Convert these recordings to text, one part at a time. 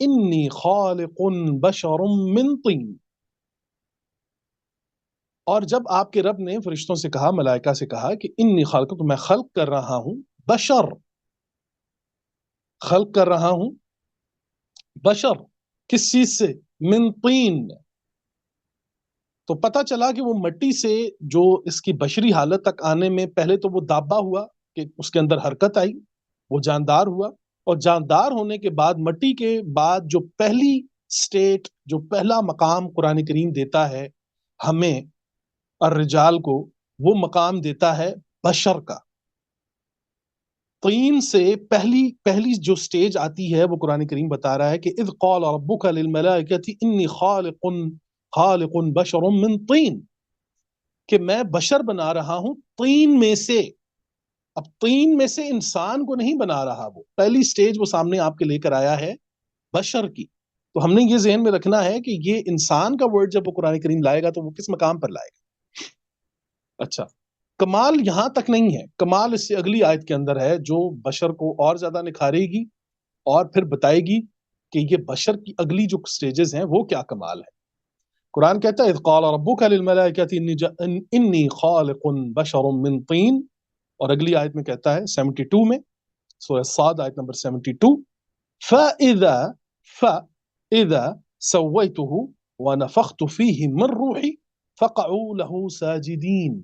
انی خالق بشر من طین. اور جب آپ کے رب نے فرشتوں سے کہا، ملائکہ سے کہا کہ انی خالق، تو میں خلق کر رہا ہوں بشر، خلق کر رہا ہوں بشر، کس چیز سے؟ من طین. تو پتہ چلا کہ وہ مٹی سے جو اس کی بشری حالت تک آنے میں پہلے تو وہ دابہ ہوا کہ اس کے اندر حرکت آئی، وہ جاندار ہوا، اور جاندار ہونے کے بعد مٹی کے بعد جو پہلی سٹیٹ، جو پہلا مقام قرآن کریم دیتا ہے ہمیں الرجال کو، وہ مقام دیتا ہے بشر کا. طین سے پہلی جو سٹیج آتی ہے وہ قرآن کریم بتا رہا ہے کہ اذ قال ربک للملائکۃ انی خالق بشر من طین، کہ میں بشر بنا رہا ہوں طین میں سے. اب طین میں سے انسان کو نہیں بنا رہا، وہ پہلی سٹیج وہ سامنے آپ کے لے کر آیا ہے بشر کی. تو ہم نے یہ ذہن میں رکھنا ہے کہ یہ انسان کا ورڈ جب وہ قرآن کریم لائے گا تو وہ کس مقام پر لائے گا. اچھا، کمال یہاں تک نہیں ہے، کمال اس سے اگلی آیت کے اندر ہے جو بشر کو اور زیادہ نکھارے گی اور پھر بتائے گی کہ یہ بشر کی اگلی جو سٹیجز ہیں وہ کیا کمال ہے. قرآن کہتا ہے اذ قال ربک للملائکۃ انی خالق بشر من طین، اور اگلی آیت میں کہتا ہے 72 میں، سورہ صاد آیت نمبر 72، فَإِذَا سَوَّيْتُهُ وَنَفَخْتُ فِيهِ مِن رُّوحِي فَقَعُوا لَهُ سَاجِدِينَ.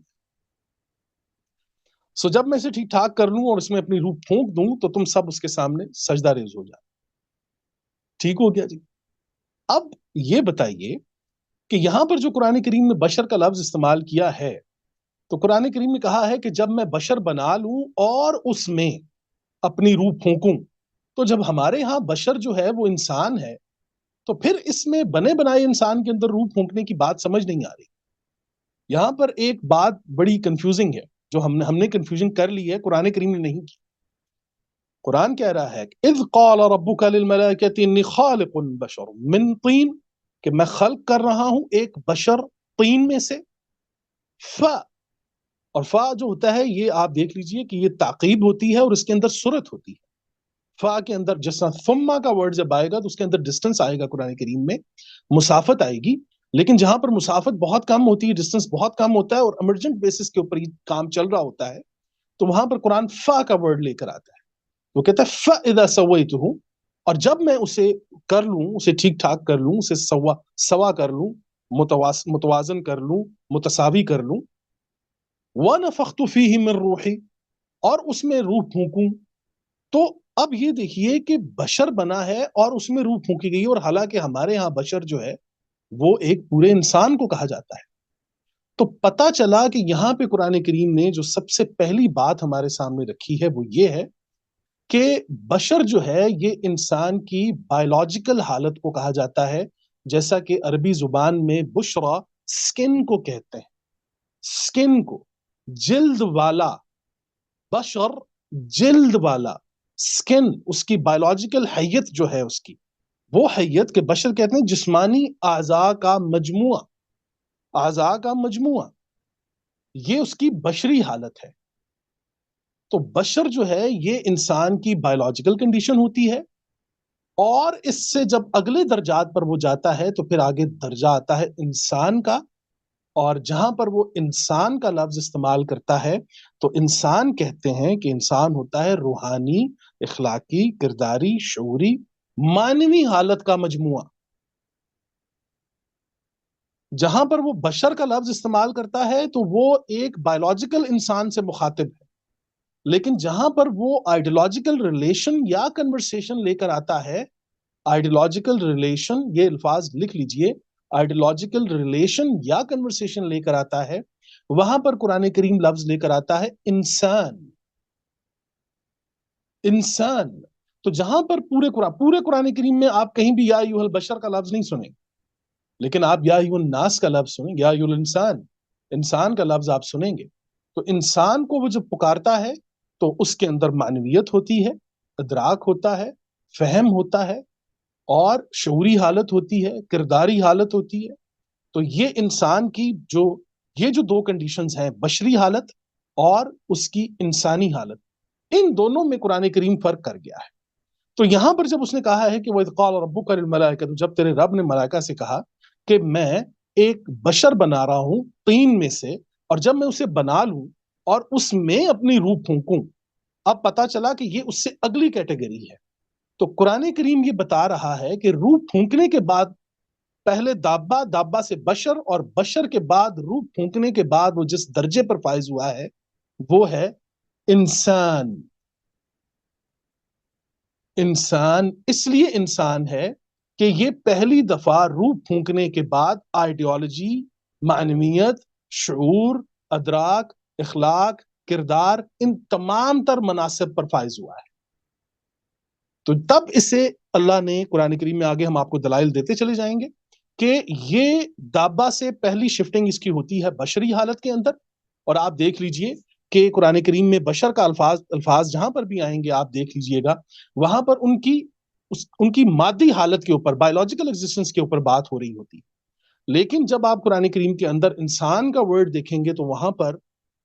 سو جب میں اسے ٹھیک ٹھاک کر لوں اور اس میں اپنی روح پھونک دوں تو تم سب اس کے سامنے سجدہ ریز ہو جائے. ٹھیک ہو گیا جی. اب یہ بتائیے کہ یہاں پر جو قرآن کریم نے بشر کا لفظ استعمال کیا ہے، تو قرآن کریم نے کہا ہے کہ جب میں بشر بنا لوں اور اس میں اپنی روح پھونکوں، تو جب ہمارے ہاں بشر جو ہے وہ انسان ہے، تو پھر اس میں بنے بنائے انسان کے اندر روح پھونکنے کی بات سمجھ نہیں آ رہی. یہاں پر ایک بات بڑی کنفیوزنگ ہے جو ہم نے کنفیوژن کر لی ہے، قرآن کریم نے نہیں کی. قرآن کہہ رہا ہے کہ اذ قال ربک للملائکۃ انی خالق بشر من طین، کہ میں خلق کر رہا ہوں ایک بشر طین میں سے. اور فا جو ہوتا ہے یہ آپ دیکھ لیجئے کہ یہ تعقیب ہوتی ہے اور اس کے اندر صورت ہوتی ہے. فا کے اندر جس طرح ثم کا ورڈ جب آئے گا تو اس کے اندر ڈسٹنس آئے گا، قرآن کریم میں مسافت آئے گی. لیکن جہاں پر مسافت بہت کم ہوتی ہے، ڈسٹنس بہت کم ہوتا ہے اور ایمرجنٹ بیسس کے اوپر یہ کام چل رہا ہوتا ہے، تو وہاں پر قرآن فا کا ورڈ لے کر آتا ہے. وہ کہتا ہے فَإِذَا سَوَّيْتُهُ، اور جب میں اسے کر لوں، اسے ٹھیک ٹھاک کر لوں، اسے سوا کر لوں، متوازن کر لوں، متساوی کر لوں، وَنَفَخْتُ فِيهِ مِن رُّوحِي، اور اس میں روح پھونکوں. تو اب یہ دیکھیے کہ بشر بنا ہے اور اس میں روح پھونکی گئی، اور حالانکہ ہمارے ہاں بشر جو ہے وہ ایک پورے انسان کو کہا جاتا ہے. تو پتا چلا کہ یہاں پہ قرآن کریم نے جو سب سے پہلی بات ہمارے سامنے رکھی ہے وہ یہ ہے کہ بشر جو ہے یہ انسان کی بایولوجیکل حالت کو کہا جاتا ہے، جیسا کہ عربی زبان میں بشرا سکن کو کہتے ہیں، سکن کو، جلد والا. بشر جلد والا، سکن اس کی بایولوجیکل حیت جو ہے اس کی، وہ حیت کہ بشر کہتے ہیں جسمانی اعضاء کا مجموعہ، اعضاء کا مجموعہ، یہ اس کی بشری حالت ہے. تو بشر جو ہے یہ انسان کی بایولوجیکل کنڈیشن ہوتی ہے، اور اس سے جب اگلے درجات پر وہ جاتا ہے تو پھر آگے درجہ آتا ہے انسان کا. اور جہاں پر وہ انسان کا لفظ استعمال کرتا ہے تو انسان کہتے ہیں کہ انسان ہوتا ہے روحانی، اخلاقی، کرداری، شعوری، معنوی حالت کا مجموعہ. جہاں پر وہ بشر کا لفظ استعمال کرتا ہے تو وہ ایک بایولوجیکل انسان سے مخاطب ہے. لیکن جہاں پر وہ آئیڈیولوجیکل ریلیشن یا کنورسیشن لے کر آتا ہے، آئیڈیولوجیکل ریلیشن، یہ الفاظ لکھ لیجئے، آئیڈیولوجیکل ریلیشن یا کنورسیشن لے کر آتا ہے، وہاں پر قرآن کریم لفظ لے کر آتا ہے انسان. انسان. تو جہاں پر پورے قرآن کریم میں آپ کہیں بھی یا ایھا البشر کا لفظ نہیں سنیں، لیکن آپ یا ایھا الناس کا لفظ سنیں، یا ایھا الانسان، انسان کا لفظ آپ سنیں گے. تو انسان کو وہ جب پکارتا ہے تو اس کے اندر معنویت ہوتی ہے، ادراک ہوتا ہے، فہم ہوتا ہے، اور شعوری حالت ہوتی ہے، کرداری حالت ہوتی ہے. تو یہ انسان کی یہ جو دو کنڈیشنز ہیں، بشری حالت اور اس کی انسانی حالت، ان دونوں میں قرآن کریم فرق کر گیا ہے. تو یہاں پر جب اس نے کہا ہے کہ وَإِذْ قَالَ رَبُّكَ لِلْمَلَائِكَةِ، جب تیرے رب نے ملائکہ سے کہا کہ میں ایک بشر بنا رہا ہوں طین میں سے، اور جب میں اسے بنا لوں اور اس میں اپنی روح پھونکوں، اب پتا چلا کہ یہ اس سے اگلی کیٹیگری ہے۔ تو قرآن کریم یہ بتا رہا ہے کہ روح پھونکنے کے بعد پہلے دابا، دابا سے بشر، اور بشر کے بعد روح پھونکنے کے بعد وہ جس درجے پر فائز ہوا ہے وہ ہے انسان۔ انسان اس لیے انسان ہے کہ یہ پہلی دفعہ روح پھونکنے کے بعد آئیڈیالوجی، معنویت، شعور، ادراک، اخلاق، کردار، ان تمام تر مناصب پر فائز ہوا ہے۔ تو تب اسے اللہ نے قرآن کریم میں، آگے ہم آپ کو دلائل دیتے چلے جائیں گے کہ یہ دابا سے پہلی شفٹنگ اس کی ہوتی ہے بشری حالت کے اندر۔ اور آپ دیکھ لیجئے کہ قرآن کریم میں بشر کا الفاظ جہاں پر بھی آئیں گے آپ دیکھ لیجئے گا، وہاں پر ان کی مادی حالت کے اوپر، بایولوجیکل ایگزسٹنس کے اوپر بات ہو رہی ہوتی ہے۔ لیکن جب آپ قرآن کریم کے اندر انسان کا ورڈ دیکھیں گے تو وہاں پر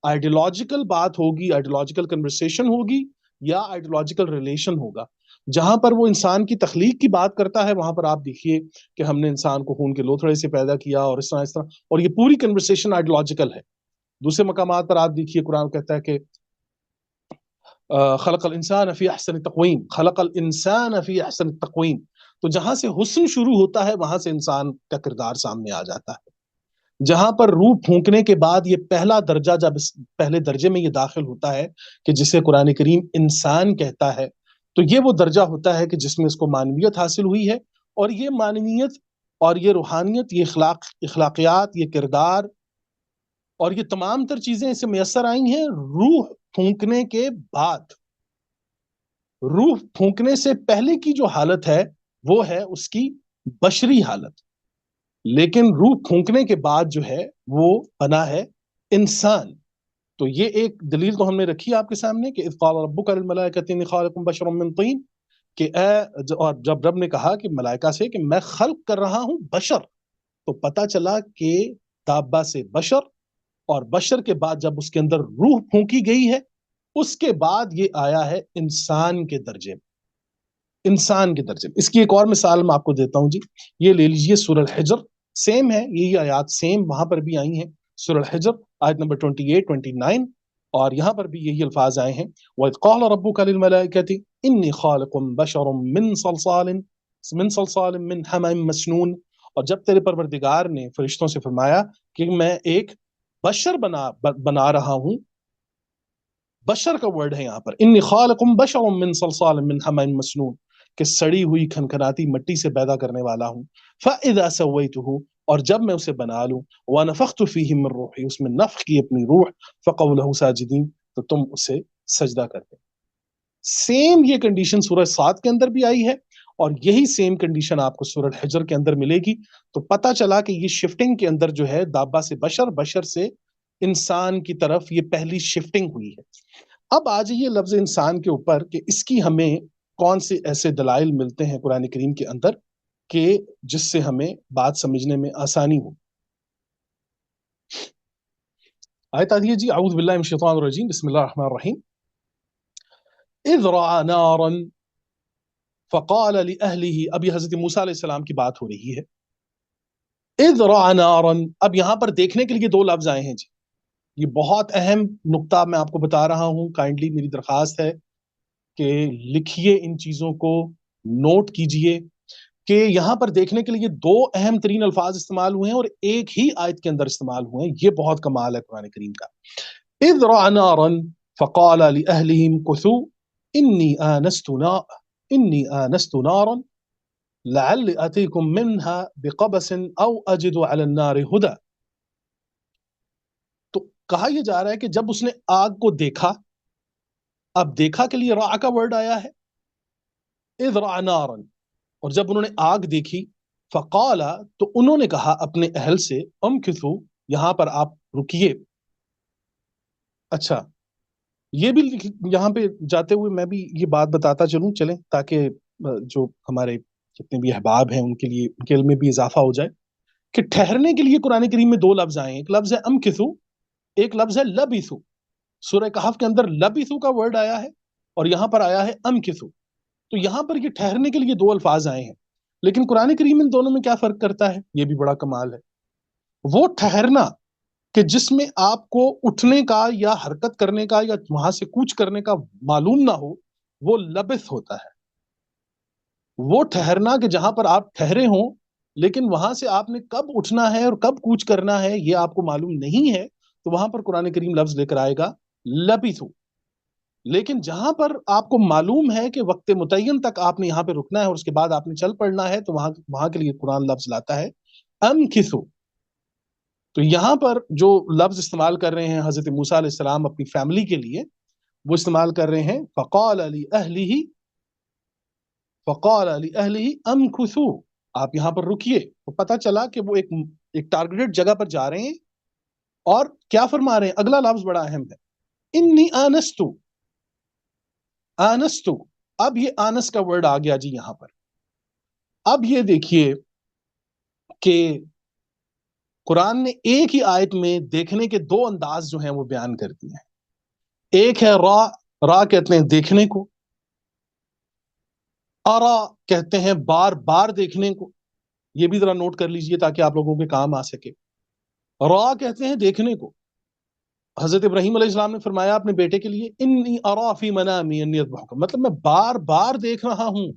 آئیڈیولوجیکل بات ہوگی، آئیڈیولوجیکل کنورسیشن ہوگی، یا آئیڈیولوجیکل ریلیشن ہوگا۔ جہاں پر وہ انسان کی تخلیق کی بات کرتا ہے وہاں پر آپ دیکھیے کہ ہم نے انسان کو خون کے لوتھڑے سے پیدا کیا، اور اس طرح، اور یہ پوری کنورسیشن آئیڈیولوجیکل ہے۔ دوسرے مقامات پر آپ دیکھیے قرآن کہتا ہے کہ خلق الانسان فی احسن تقویم، خلق الانسان فی احسن تقویم۔ تو جہاں سے حسن شروع ہوتا ہے وہاں سے انسان کا کردار سامنے آ جاتا ہے۔ جہاں پر روح پھونکنے کے بعد یہ پہلا درجہ، جب اس پہلے درجے میں یہ داخل ہوتا ہے کہ جسے قرآن کریم انسان کہتا ہے، تو یہ وہ درجہ ہوتا ہے کہ جس میں اس کو معنویت حاصل ہوئی ہے، اور یہ معنویت اور یہ روحانیت، یہ اخلاقیات، یہ کردار اور یہ تمام تر چیزیں اسے میسر آئی ہیں روح پھونکنے کے بعد۔ روح پھونکنے سے پہلے کی جو حالت ہے وہ ہے اس کی بشری حالت، لیکن روح پھونکنے کے بعد جو ہے وہ بنا ہے انسان۔ تو یہ ایک دلیل تو ہم نے رکھی آپ کے سامنے کہ اذ قال ربک للملائکۃ انی خالق بشرا من طین، کہ اور جب رب نے کہا کہ ملائکہ سے کہ میں خلق کر رہا ہوں بشر، تو پتا چلا کہ دابا سے بشر، اور بشر کے بعد جب اس کے اندر روح پھونکی گئی ہے اس کے بعد یہ آیا ہے انسان کے درجے میں۔ انسان کے درجے میں اس کی ایک اور مثال میں آپ کو دیتا ہوں جی، یہ لے لیجئے سورہ الحجر، سیم ہے یہی آیات، سیم وہاں پر بھی آئی ہیں۔ سورہ الحجر آیت نمبر 28 29، اور یہاں پر بھی یہی الفاظ آئے ہیں وَإِذْ قَالَ رَبُّكَ لِلْمَلَائِكَةِ إِنِّي خَالِقٌ بَشَرٌ مِّن صَلْصَالٍ مِّن حَمَإٍ مَّسْنُونٍ، اور جب تیرے پروردگار نے فرشتوں سے فرمایا کہ میں ایک بشر بنا رہا ہوں، بشر کا ورڈ ہے یہاں پر، انی خالق بشر من صلصال من حمأ مسنون، کہ سڑی ہوئی کھنکھناتی مٹی سے پیدا کرنے والا ہوں۔ فاذا سویتہ، اور جب میں اسے بنا لوں، ونفخت فیہ من روحی، اس میں نفخ کی اپنی روح، فقعوا لہ ساجدین، تو تم اسے سجدہ کرتے۔ سیم یہ کنڈیشن سورہ صاد کے اندر بھی آئی ہے، اور یہی سیم کنڈیشن آپ کو سورہ الحجر کے اندر ملے گی۔ تو پتہ چلا کہ یہ شفٹنگ کے اندر جو ہے دابا سے بشر، بشر سے انسان کی طرف یہ پہلی شفٹنگ ہوئی ہے۔ اب آ جائیے لفظ انسان کے اوپر کہ اس کی ہمیں کون سے ایسے دلائل ملتے ہیں قرآن کریم کے اندر کہ جس سے ہمیں بات سمجھنے میں آسانی ہو۔ آیت آتی ہے جی، اعوذ باللہ من الشیطان الرجیم، بسم اللہ الرحمن الرحیم۔ اذ رعى نارا فقال لأهله، اب یہ حضرت موسیٰ علیہ السلام کی بات ہو رہی ہے۔ اذ رعى نارا، اب یہاں پر دیکھنے کے لیے دو لفظ آئے ہیں جی، یہ بہت اہم نقطہ میں آپ کو بتا رہا ہوں، کائنڈلی میری درخواست ہے کہ لکھیے ان چیزوں کو، نوٹ کیجئے کہ یہاں پر دیکھنے کے لیے دو اہم ترین الفاظ استعمال ہوئے ہیں اور ایک ہی آیت کے اندر استعمال ہوئے ہیں۔ یہ بہت کمال ہے قرآن کریم کا۔ اذ رعى نارا فقال لأهلهم كثوا إني آنست نارا لعل آتيكم منها بقبس أو أجد على النار هدى۔ تو کہا یہ جا رہا ہے کہ جب اس نے آگ کو دیکھا، اب دیکھا کے لیے رعا کا ورڈ آیا ہے، اذ رعى نارا، اور جب انہوں نے آگ دیکھی، فقال، تو انہوں نے کہا اپنے اہل سے، امکثوا، یہاں پر آپ رکیے۔ اچھا، یہ بھی یہاں پہ جاتے ہوئے میں بھی یہ بات بتاتا چلوں، چلیں، تاکہ جو ہمارے جتنے بھی احباب ہیں ان کے لیے ان کے علم میں بھی اضافہ ہو جائے کہ ٹھہرنے کے لیے قرآن کریم میں دو لفظ آئے ہیں، ایک لفظ ہے امکثوا، ایک لفظ ہے لبثوا۔ سورہ کہف کے اندر لبثوا کا ورڈ آیا ہے اور یہاں پر آیا ہے امکثوا۔ تو یہاں پر یہ ٹھہرنے کے لیے دو الفاظ آئے ہیں، لیکن قرآن کریم ان دونوں میں کیا فرق کرتا ہے؟ یہ بھی بڑا کمال ہے۔ وہ ٹھہرنا کہ جس میں آپ کو اٹھنے کا یا حرکت کرنے کا یا وہاں سے کوچ کرنے کا معلوم نہ ہو، وہ لبث ہوتا ہے۔ وہ ٹھہرنا کہ جہاں پر آپ ٹھہرے ہوں لیکن وہاں سے آپ نے کب اٹھنا ہے اور کب کوچ کرنا ہے یہ آپ کو معلوم نہیں ہے، تو وہاں پر قرآن کریم لفظ لے کر آئے گا لبثو۔ لیکن جہاں پر آپ کو معلوم ہے کہ وقت متعین تک آپ نے یہاں پہ رکنا ہے اور اس کے بعد آپ نے چل پڑنا ہے، تو وہاں کے لیے قرآن لفظ لاتا ہے امکثو۔ تو یہاں پر جو لفظ استعمال کر رہے ہیں حضرت موسیٰ علیہ السلام اپنی فیملی کے لیے، وہ استعمال کر رہے ہیں فقال لأہلہ امکثو، آپ یہاں پر رکیے۔ تو پتہ چلا کہ وہ ایک ٹارگیٹڈ جگہ پر جا رہے ہیں، اور کیا فرما رہے ہیں؟ اگلا لفظ بڑا اہم ہے، انی آنستو۔ آنستو، اب یہ آنس کا ورڈ آ گیا جی یہاں پر۔ اب یہ دیکھیے کہ قرآن نے ایک ہی آیت میں دیکھنے کے دو انداز جو ہیں وہ بیان کر دیے ہیں۔ ایک ہے را، را کہتے ہیں دیکھنے کو، ارا کہتے ہیں بار بار دیکھنے کو۔ یہ بھی ذرا نوٹ کر لیجئے تاکہ آپ لوگوں کے کام آ سکے۔ را کہتے ہیں دیکھنے کو۔ حضرت ابراہیم علیہ السلام نے فرمایا اپنے بیٹے کے لیے انی ارا فی منامی انی اذبحک، مطلب میں بار بار دیکھ رہا ہوں۔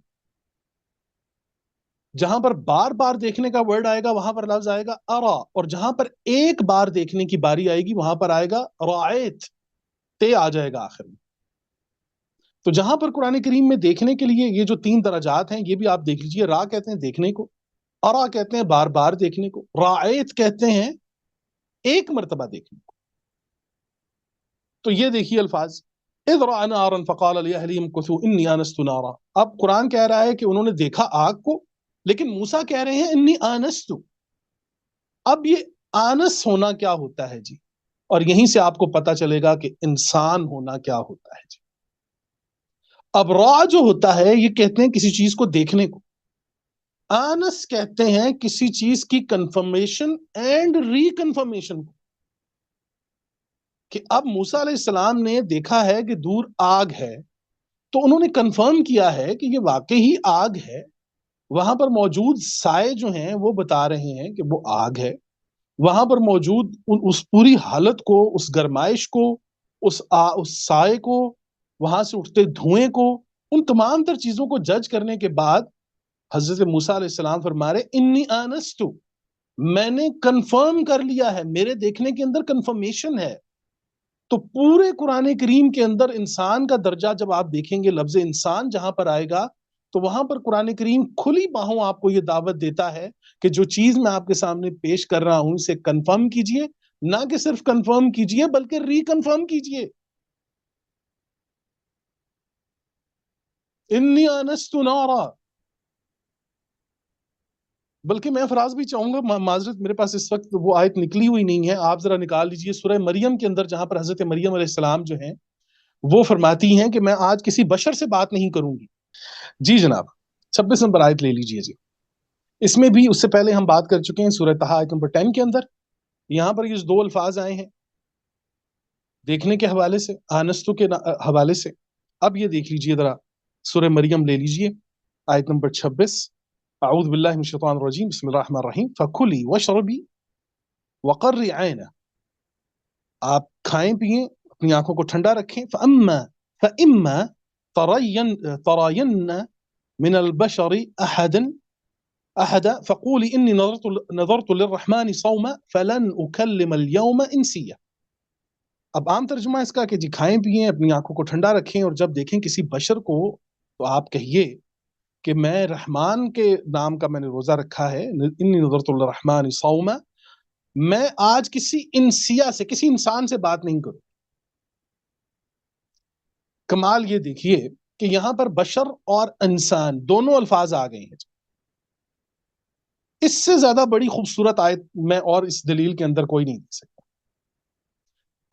جہاں پر بار بار دیکھنے کا ورڈ آئے گا وہاں پر لفظ آئے گا ارا، اور جہاں پر ایک بار دیکھنے کی باری آئے گی وہاں پر آئے گا رأیت، تے آ جائے گا آخر میں۔ تو جہاں پر قرآن کریم میں دیکھنے کے لیے یہ جو تین درجات ہیں یہ بھی آپ دیکھ لیجئے۔ را کہتے ہیں دیکھنے کو، ارا کہتے ہیں بار بار دیکھنے کو، رأیت کہتے ہیں ایک مرتبہ دیکھنے کو۔ تو یہ دیکھیے الفاظ، اذ رأى نارا فقال لأهلهم امكثوا انی آنست نارا۔ اب قرآن کہہ رہا ہے کہ انہوں نے دیکھا آگ کو، لیکن موسیٰ کہہ رہے ہیں انی آنست۔ اب یہ آنس ہونا کیا ہوتا ہے جی؟ اور یہیں سے آپ کو پتا چلے گا کہ انسان ہونا کیا ہوتا ہے جی۔ اب را جو ہوتا ہے یہ کہتے ہیں کسی چیز کو دیکھنے کو، آنس کہتے ہیں کسی چیز کی کنفرمیشن اینڈ ری کنفرمیشن کو، کہ اب موسیٰ علیہ السلام نے دیکھا ہے کہ دور آگ ہے، تو انہوں نے کنفرم کیا ہے کہ یہ واقعی آگ ہے۔ وہاں پر موجود سائے جو ہیں وہ بتا رہے ہیں کہ وہ آگ ہے۔ وہاں پر موجود اس پوری حالت کو، اس گرمائش کو، اس سائے کو، وہاں سے اٹھتے دھوئیں کو، ان تمام تر چیزوں کو جج کرنے کے بعد حضرت موسیٰ علیہ السلام فرما رہے انی آنستو، میں نے کنفرم کر لیا ہے، میرے دیکھنے کے اندر کنفرمیشن ہے۔ تو پورے قرآن کریم کے اندر انسان کا درجہ جب آپ دیکھیں گے، لفظ انسان جہاں پر آئے گا تو وہاں پر قرآن کریم کھلی باہوں آپ کو یہ دعوت دیتا ہے کہ جو چیز میں آپ کے سامنے پیش کر رہا ہوں اسے کنفرم کیجئے، نہ کہ صرف کنفرم کیجئے بلکہ ری کنفرم کیجئے۔ انی آنست نارا، بلکہ میں فراز بھی چاہوں گا، معذرت میرے پاس اس وقت وہ آیت نکلی ہوئی نہیں ہے، آپ ذرا نکال لیجئے سورہ مریم کے اندر، جہاں پر حضرت مریم علیہ السلام جو ہیں وہ فرماتی ہیں کہ میں آج کسی بشر سے بات نہیں کروں گی۔ جی جناب، 26 نمبر آیت لے لیجئے جی۔ اس میں بھی اس سے پہلے ہم بات کر چکے ہیں سورہ طٰہٰ آیت نمبر 10 کے اندر، یہاں پر یہ دو الفاظ آئے ہیں دیکھنے کے حوالے سے، آنستو کے حوالے سے۔ اب یہ دیکھ لیجئے ذرا سورہ مریم لے لیجئے آیت نمبر 26، اعوذ باللہ من الشیطان الرجیم، بسم اللہ الرحمن الرحیم، فَكُلِي وَاشْرَبِي وَقَرِّ عَيْنَ، آپ کھائیں پئیں، اپنی آنکھوں کو ٹھنڈا رکھیں، فَإِمَّا تَرَيَنَّ مِنَ الْبَشَرِ أَحَدًا فَقُولِي إِنِّي نَظَرْتُ لِلرَّحْمَنِ صَوْمًا فَلَنْ أُكَلِّمَ الْيَوْمَ إِنْسِيًّا۔ اب عام ترجمہ اس کا کہ جی کھائیں پئیں، اپنی آنکھوں کو ٹھنڈا رکھیں، اور جب دیکھیں کسی بشر کو تو آپ کہیے کہ میں رحمان کے نام کا میں نے روزہ رکھا ہے، انی نظرت للرحمن صوما، میں آج کسی انسیہ سے، کسی انسان سے بات نہیں کروں۔ کمال یہ دیکھیے کہ یہاں پر بشر اور انسان دونوں الفاظ آ گئے ہیں۔ اس سے زیادہ بڑی خوبصورت آیت میں اور اس دلیل کے اندر کوئی نہیں دے سکتا۔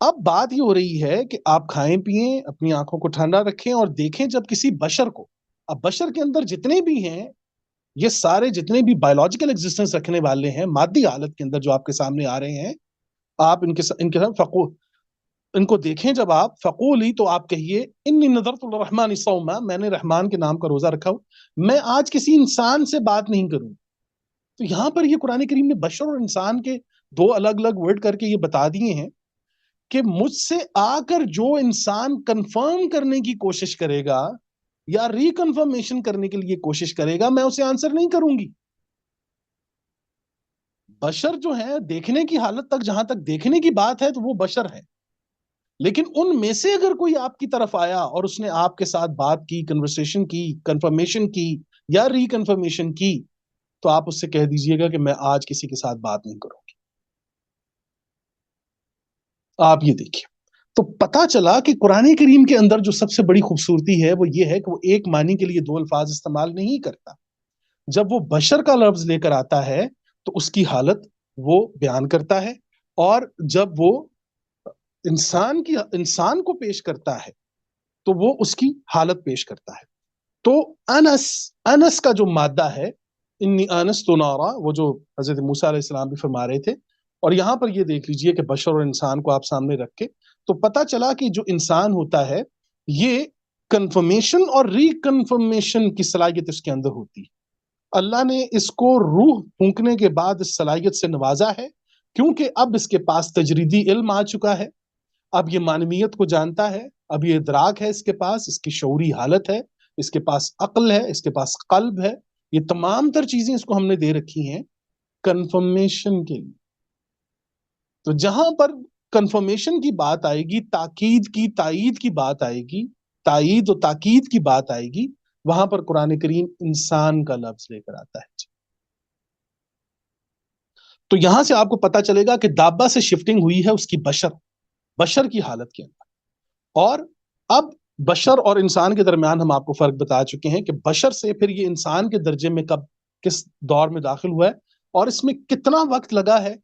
اب بات یہ ہو رہی ہے کہ آپ کھائیں پئیں، اپنی آنکھوں کو ٹھنڈا رکھیں، اور دیکھیں جب کسی بشر کو، اب بشر کے اندر جتنے بھی ہیں، یہ سارے جتنے بھی بایولوجیکل ایگزسٹنس رکھنے والے ہیں مادی حالت کے اندر جو آپ کے سامنے آ رہے ہیں، آپ ان کے ساتھ ان کو دیکھیں جب آپ، فقولی، تو آپ کہیے انی نذرت للرحمن صوما، میں نے رحمان کے نام کا روزہ رکھا ہوں، میں آج کسی انسان سے بات نہیں کروں. تو یہاں پر یہ قرآن کریم نے بشر اور انسان کے دو الگ الگ ورڈ کر کے یہ بتا دیے ہیں کہ مجھ سے آ کر جو انسان کنفرم کرنے کی کوشش کرے گا یا ریکنفرمیشن کرنے کے لیے کوشش کرے گا، میں اسے آنسر نہیں کروں گی. بشر جو ہے دیکھنے کی حالت تک، جہاں تک دیکھنے کی بات ہے تو وہ بشر ہے، لیکن ان میں سے اگر کوئی آپ کی طرف آیا اور اس نے آپ کے ساتھ بات کی، کنورسیشن کی، کنفرمیشن کی یا ریکنفرمیشن کی، تو آپ اس سے کہہ دیجئے گا کہ میں آج کسی کے ساتھ بات نہیں کروں گی. آپ یہ دیکھیں، تو پتا چلا کہ قرآن کریم کے اندر جو سب سے بڑی خوبصورتی ہے وہ یہ ہے کہ وہ ایک معنی کے لیے دو الفاظ استعمال نہیں کرتا. جب وہ بشر کا لفظ لے کر آتا ہے تو اس کی حالت وہ بیان کرتا ہے، اور جب وہ انسان کو پیش کرتا ہے تو وہ اس کی حالت پیش کرتا ہے. تو انس کا جو مادہ ہے، انی آنست نارا، وہ جو حضرت موسیٰ علیہ السلام بھی فرما رہے تھے، اور یہاں پر یہ دیکھ لیجئے کہ بشر اور انسان کو آپ سامنے رکھ کے تو پتا چلا کہ جو انسان ہوتا ہے یہ کنفرمیشن اور ریکنفرمیشن کی صلاحیت اس کے اندر ہوتی ہے. اللہ نے اس کو روح پھونکنے کے بعد اس صلاحیت سے نوازا ہے، کیونکہ اب اس کے پاس تجریدی علم آ چکا ہے، اب یہ معنویت کو جانتا ہے، اب یہ ادراک ہے اس کے پاس، اس کی شعوری حالت ہے، اس کے پاس عقل ہے، اس کے پاس قلب ہے. یہ تمام تر چیزیں اس کو ہم نے دے رکھی ہیں کنفرمیشن کے لیے. تو جہاں پر کنفرمیشن کی بات آئے گی، تاکید کی، تائید کی بات آئے گی، تائید و تاکید کی بات آئے گی، وہاں پر قرآن کریم انسان کا لفظ لے کر آتا ہے. تو یہاں سے آپ کو پتا چلے گا کہ دابا سے شفٹنگ ہوئی ہے اس کی بشر کی حالت کے اندر. اور اب بشر اور انسان کے درمیان ہم آپ کو فرق بتا چکے ہیں کہ بشر سے پھر یہ انسان کے درجے میں کب، کس دور میں داخل ہوا ہے اور اس میں کتنا وقت لگا ہے،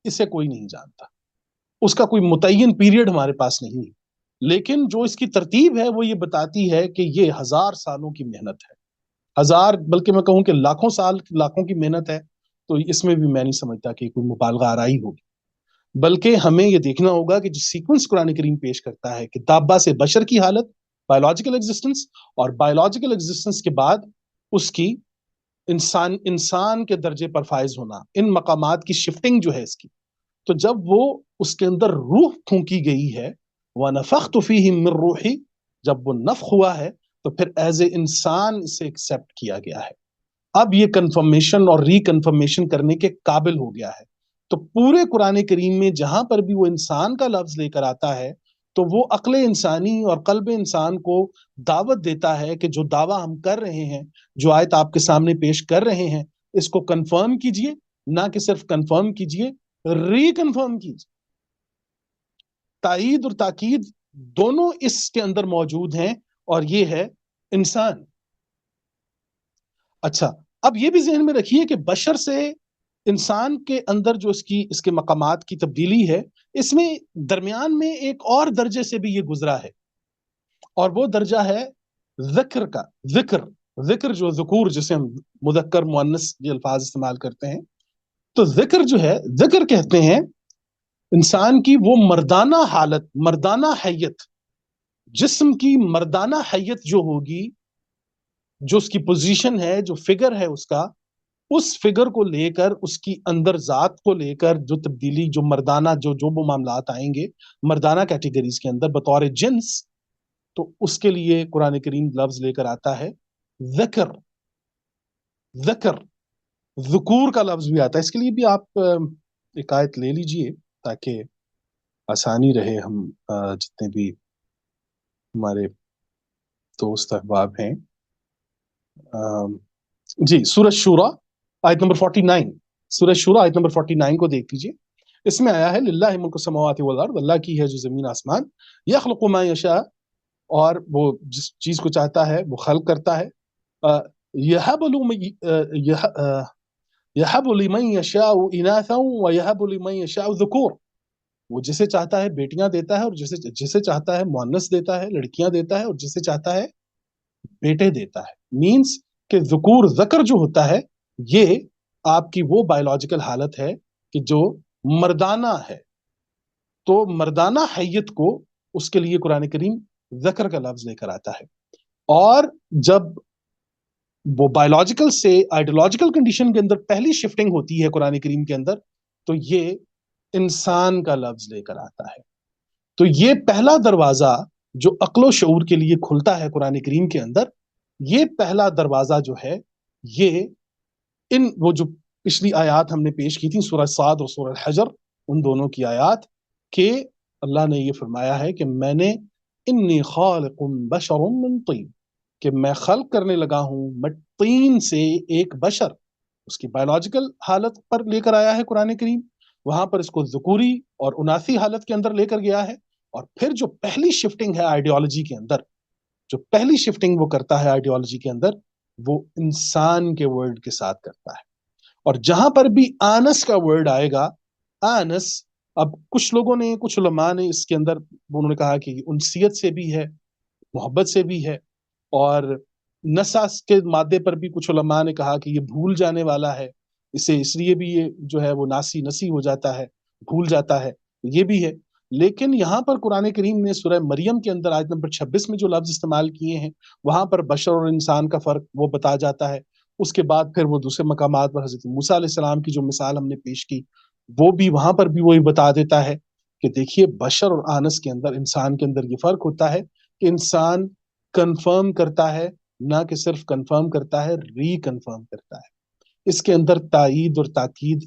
اسے کوئی نہیں جانتا. اس کا کوئی متعین پیریڈ ہمارے پاس نہیں ہے، لیکن جو اس کی ترتیب ہے وہ یہ بتاتی ہے کہ یہ 1000 سالوں کی محنت ہے. بلکہ میں کہوں کہ لاکھوں سال، لاکھوں کی محنت ہے. تو اس میں بھی میں نہیں سمجھتا کہ کوئی مبالغہ آرائی ہوگی، بلکہ ہمیں یہ دیکھنا ہوگا کہ جو سیکوینس قرآن کریم پیش کرتا ہے کہ دابا سے بشر کی حالت، بایولوجیکل ایگزسٹنس، اور بایولوجیکل ایگزسٹنس کے بعد اس کی انسان کے درجے پر فائز ہونا، ان مقامات کی شفٹنگ جو ہے اس کی. تو جب وہ اس کے اندر روح پھونکی گئی ہے، وَنَفَخْتُ فِيهِ مِن رُوحِي، جب وہ نفخ ہوا ہے تو پھر ایز اے انسان اسے ایکسیپٹ کیا گیا ہے. اب یہ کنفرمیشن اور ریکنفرمیشن کرنے کے قابل ہو گیا ہے. تو پورے قرآن کریم میں جہاں پر بھی وہ انسان کا لفظ لے کر آتا ہے تو وہ عقل انسانی اور قلب انسان کو دعوت دیتا ہے کہ جو دعویٰ ہم کر رہے ہیں، جو آیت آپ کے سامنے پیش کر رہے ہیں، اس کو کنفرم کیجئے، نہ کہ صرف کنفرم کیجئے، ریکنفرم کیجئے. تائید اور تاکید دونوں اس کے اندر موجود ہیں، اور یہ ہے انسان. اچھا، اب یہ بھی ذہن میں رکھیے کہ بشر سے انسان کے اندر جو اس کے مقامات کی تبدیلی ہے، اس میں درمیان میں ایک اور درجے سے بھی یہ گزرا ہے، اور وہ درجہ ہے ذکر کا. ذکر جو ذکور، جسے ہم مذکر مؤنث یہ الفاظ استعمال کرتے ہیں، تو ذکر جو ہے، ذکر کہتے ہیں انسان کی وہ مردانہ حالت، مردانہ حیت، جسم کی مردانہ حیت جو ہوگی، جو اس کی پوزیشن ہے، جو فگر ہے اس فگر کو لے کر، اس کی اندر ذات کو لے کر جو تبدیلی، جو مردانہ جو وہ معاملات آئیں گے مردانہ کیٹیگریز کے اندر بطور جنس، تو اس کے لیے قرآن کریم لفظ لے کر آتا ہے ذکر. ذکور کا لفظ بھی آتا ہے. اس کے لیے بھی آپ ایک آیت لے لیجئے تاکہ آسانی رہے. ہم جتنے بھی ہمارے دوست احباب ہیں، جی، سورہ شورى آیت نمبر 49، سورہ شورى آیت نمبر 49 کو دیکھ لیجئے. اس میں آیا ہے للہ ملک السماوات والارض، اللہ کی ہے جو زمین آسمان، یخلق ما یشاء، اور وہ جس چیز کو چاہتا ہے وہ خلق کرتا ہے. یہب لمن یشاء اناثا ویہب لمن یشاء ذکور، وہ جسے چاہتا ہے بیٹیاں دیتا ہے، اور جسے چاہتا ہے مؤنث دیتا ہے، لڑکیاں دیتا ہے، اور جسے چاہتا ہے بیٹے دیتا ہے. مینس کہ ذکر جو ہوتا ہے یہ آپ کی وہ بایولوجیکل حالت ہے کہ جو مردانہ ہے. تو مردانہ حیت کو اس کے لیے قرآن کریم ذکر کا لفظ لے کر آتا ہے. اور جب وہ بایولوجیکل سے آئیڈیولوجیکل کنڈیشن کے اندر پہلی شفٹنگ ہوتی ہے قرآن کریم کے اندر, تو یہ انسان کا لفظ لے کر آتا ہے. تو یہ پہلا دروازہ جو عقل و شعور کے لیے کھلتا ہے قرآن کریم کے اندر, یہ پہلا دروازہ جو ہے یہ وہ جو پچھلی آیات ہم نے پیش کی تھی سورہ صاد اور سورہ الحجر, ان دونوں کی آیات, کہ اللہ نے یہ فرمایا ہے کہ میں نے انی خالق بشر من طین, کہ میں خلق کرنے لگا ہوں طین سے ایک بشر. اس کی بایولوجیکل حالت پر لے کر آیا ہے قرآن کریم, وہاں پر اس کو ذکوری اور اناثی حالت کے اندر لے کر گیا ہے. اور پھر جو پہلی شفٹنگ ہے آئیڈیالوجی کے اندر, جو پہلی شفٹنگ وہ کرتا ہے آئیڈیالوجی کے اندر, وہ انسان کے ورڈ کے ساتھ کرتا ہے. اور جہاں پر بھی آنس کا ورڈ آئے گا, آنس, اب کچھ لوگوں نے, کچھ علماء نے اس کے اندر انہوں نے کہا کہ انسیت سے بھی ہے, محبت سے بھی ہے, اور نسا کے مادے پر بھی کچھ علماء نے کہا کہ یہ بھول جانے والا ہے, اسے اس لیے بھی یہ جو ہے وہ نسی ہو جاتا ہے, بھول جاتا ہے, یہ بھی ہے. لیکن یہاں پر قرآن کریم نے سورہ مریم کے اندر آیت نمبر 26 میں جو لفظ استعمال کیے ہیں, وہاں پر بشر اور انسان کا فرق وہ بتا جاتا ہے. اس کے بعد پھر وہ دوسرے مقامات پر حضرت موسیٰ علیہ السلام کی جو مثال ہم نے پیش کی, وہ بھی وہاں پر بھی وہی بتا دیتا ہے کہ دیکھیے بشر اور آنس کے اندر, انسان کے اندر یہ فرق ہوتا ہے کہ انسان کنفرم کرتا ہے, نہ کہ صرف کنفرم کرتا ہے, ری کنفرم کرتا ہے. اس کے اندر تائید اور تاکید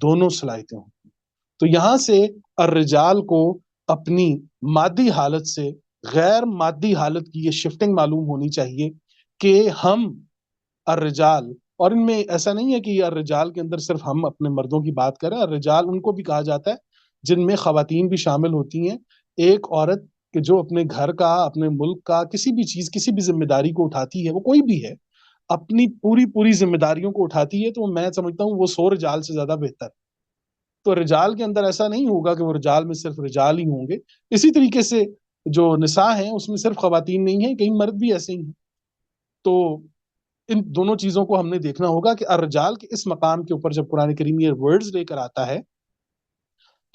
دونوں صلاحیتیں ہوتی ہیں. تو یہاں سے الرجال کو اپنی مادی حالت سے غیر مادی حالت کی یہ شفٹنگ معلوم ہونی چاہیے کہ ہم الرجال, اور ان میں ایسا نہیں ہے کہ الرجال کے اندر صرف ہم اپنے مردوں کی بات کریں, الرجال ان کو بھی کہا جاتا ہے جن میں خواتین بھی شامل ہوتی ہیں. ایک عورت کہ جو اپنے گھر کا, اپنے ملک کا کسی بھی چیز, کسی بھی ذمہ داری کو اٹھاتی ہے, وہ کوئی بھی ہے, اپنی پوری ذمہ داریوں کو اٹھاتی ہے, تو میں سمجھتا ہوں وہ 100 رجال سے زیادہ بہتر. تو رجال کے اندر ایسا نہیں ہوگا کہ وہ رجال میں صرف رجال ہی ہوں گے. اسی طریقے سے جو نساء ہیں اس میں صرف خواتین نہیں ہیں, کئی مرد بھی ایسے ہی ہیں. تو ان دونوں چیزوں کو ہم نے دیکھنا ہوگا کہ الرجال کے اس مقام کے اوپر جب قرآن کریم یہ ورڈز لے کر آتا ہے,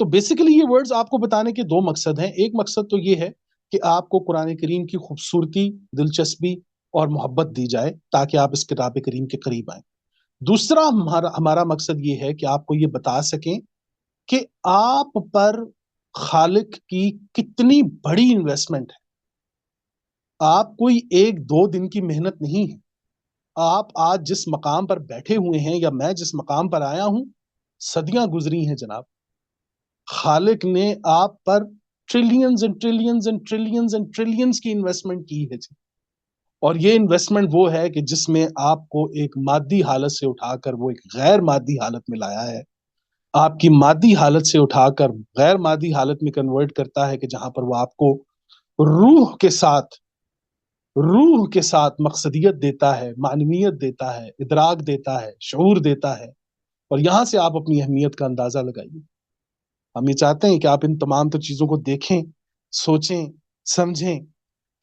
تو بیسیکلی یہ ورڈز آپ کو بتانے کے دو مقصد ہیں. ایک مقصد تو یہ ہے کہ آپ کو قرآن کریم کی خوبصورتی, دلچسپی اور محبت دی جائے تاکہ آپ اس کتاب کریم کے قریب آئیں. دوسرا ہمارا مقصد یہ ہے کہ آپ کو یہ بتا سکیں کہ آپ پر خالق کی کتنی بڑی انویسٹمنٹ ہے. آپ کوئی 1-2 دن کی محنت نہیں ہے. آپ آج جس مقام پر بیٹھے ہوئے ہیں, یا میں جس مقام پر آیا ہوں, صدیاں گزری ہیں جناب. خالق نے آپ پر trillions and trillions and trillions and trillions کی انویسٹمنٹ کی ہے جی. اور یہ انویسٹمنٹ وہ ہے کہ جس میں آپ کو ایک مادی حالت سے اٹھا کر وہ ایک غیر مادی حالت میں لایا ہے, آپ کی مادی حالت سے اٹھا کر غیر مادی حالت میں کنورٹ کرتا ہے, کہ جہاں پر وہ آپ کو روح کے ساتھ مقصدیت دیتا ہے, معنویت دیتا ہے, ادراک دیتا ہے, شعور دیتا ہے. اور یہاں سے آپ اپنی اہمیت کا اندازہ لگائیے. ہم یہ چاہتے ہیں کہ آپ ان تمام تر چیزوں کو دیکھیں, سوچیں, سمجھیں.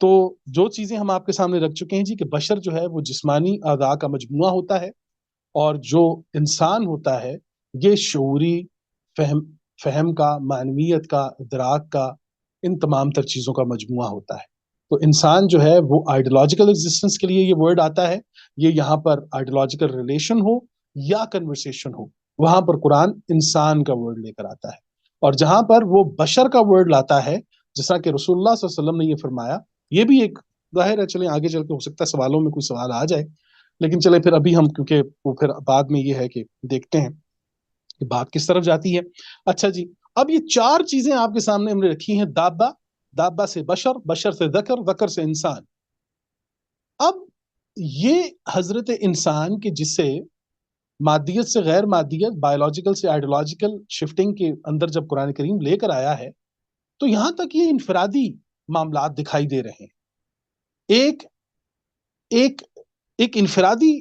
تو جو چیزیں ہم آپ کے سامنے رکھ چکے ہیں جی, کہ بشر جو ہے وہ جسمانی اعضاء کا مجموعہ ہوتا ہے, اور جو انسان ہوتا ہے یہ شعوری, فہم کا, معنویت کا, ادراک کا, ان تمام تر چیزوں کا مجموعہ ہوتا ہے. تو انسان جو ہے وہ آئیڈیولوجیکل ایگزسٹنس کے لیے یہ ورڈ آتا ہے. یہ یہاں پر آئیڈیولوجیکل ریلیشن ہو یا کنورسیشن ہو, وہاں پر قرآن انسان کا ورڈ لے کر آتا ہے. اور جہاں پر وہ بشر کا ورڈ لاتا ہے, جیسا کہ رسول اللہ صلی اللہ علیہ وسلم نے یہ فرمایا, یہ بھی ایک ظاہر ہے, چلیں آگے چل کے ہو سکتا ہے سوالوں میں کوئی سوال آ جائے, لیکن چلیں پھر ابھی ہم, کیونکہ وہ پھر بعد میں یہ ہے کہ دیکھتے ہیں کہ بات کس طرف جاتی ہے. اچھا جی, اب یہ 4 چیزیں آپ کے سامنے ہم نے رکھی ہیں. دابا, دابا سے بشر, بشر سے ذکر, ذکر سے انسان. اب یہ حضرت انسان کے جسے مادیت سے غیر مادیت, بایولوجیکل سے آئیڈیولوجیکل شفٹنگ کے اندر جب قرآن کریم لے کر آیا ہے, تو یہاں تک یہ انفرادی معاملات دکھائی دے رہے ہیں. ایک ایک ایک انفرادی